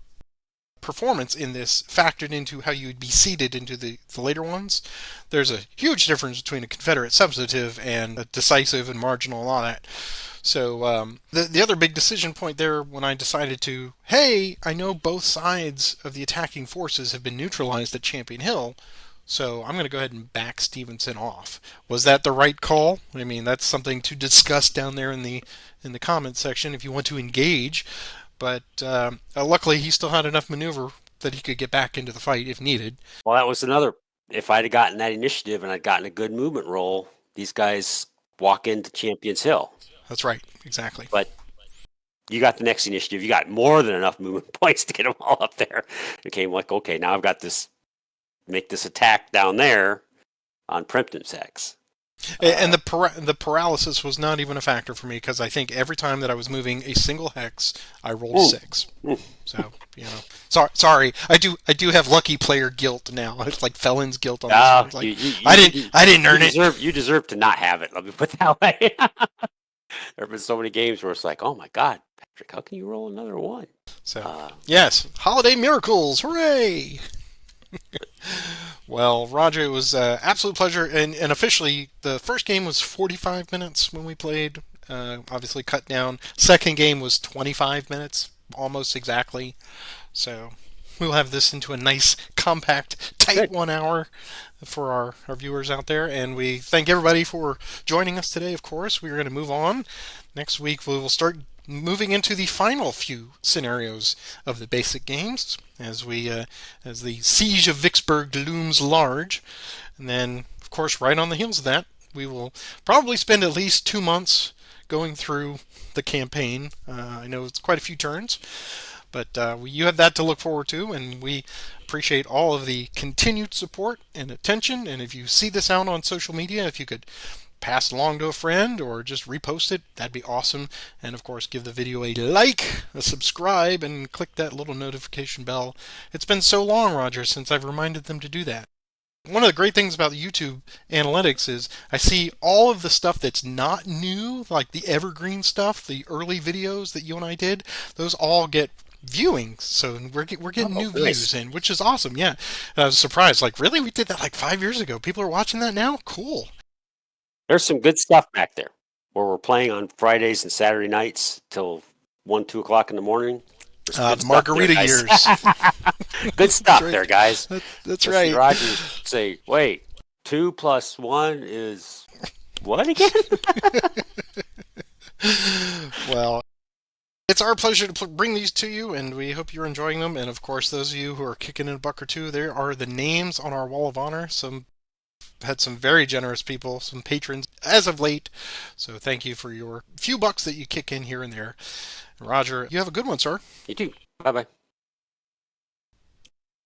performance in this factored into how you would be seeded into the later ones, there's a huge difference between a Confederate substantive and a decisive and marginal and all that. So the other big decision point there when I decided to, hey, I know both sides of the attacking forces have been neutralized at Champion Hill, so I'm going to go ahead and back Stevenson off. Was that the right call? I mean, that's something to discuss down there in the comments section if you want to engage. But luckily, he still had enough maneuver that he could get back into the fight if needed. Well, that was another. If I'd have gotten that initiative and I'd gotten a good movement roll, these guys walk into Champions Hill. That's right, exactly. But you got the next initiative. You got more than enough movement points to get them all up there. It became like, okay, now I've got this, make this attack down there on Pemberton's hex. And the paralysis was not even a factor for me because I think every time that I was moving a single hex, I rolled 6. So sorry, I do have lucky player guilt now. It's like felon's guilt on this one. Like, I didn't earn it. You deserve to not have it. Let me put it that way. There have been so many games where it's like, oh my God, Patrick, how can you roll another 1? So yes, holiday miracles, hooray! Well, Roger, it was an absolute pleasure. And officially, the first game was 45 minutes when we played. Obviously, cut down. Second game was 25 minutes, almost exactly. So we'll have this into a nice, compact, tight Good. 1 hour for our viewers out there. And we thank everybody for joining us today, of course. We're going to move on. Next week, we will start moving into the final few scenarios of the basic games as the siege of Vicksburg looms large. And then, of course, right on the heels of that, we will probably spend at least 2 months going through the campaign. I know it's quite a few turns, but you have that to look forward to, and we appreciate all of the continued support and attention. And if you see this out on social media, if you could pass it along to a friend or just repost it, that'd be awesome. And of course, give the video a like, a subscribe, and click that little notification bell. It's been so long, Roger, since I've reminded them to do that. One of the great things about the YouTube analytics is I see all of the stuff that's not new, like the evergreen stuff, the early videos that you and I did. Those all get viewing, so we're getting new Nice. views in, which is awesome. Yeah, I was surprised. Like, really, we did that like 5 years ago. People are watching that now. Cool. There's some good stuff back there where we're playing on Fridays and Saturday nights till 1, 2 o'clock in the morning. There's good The stuff there, margarita guys. years. Good stuff right. there, guys. That's Listen, right. Rogers say, wait, 2 + 1 is what again? Well, it's our pleasure to bring these to you, and we hope you're enjoying them. And of course, those of you who are kicking in a buck or two, there are the names on our wall of honor. Some had some very generous people, some patrons as of late. So thank you for your few bucks that you kick in here and there. Roger, you have a good one, sir. You too. Bye bye.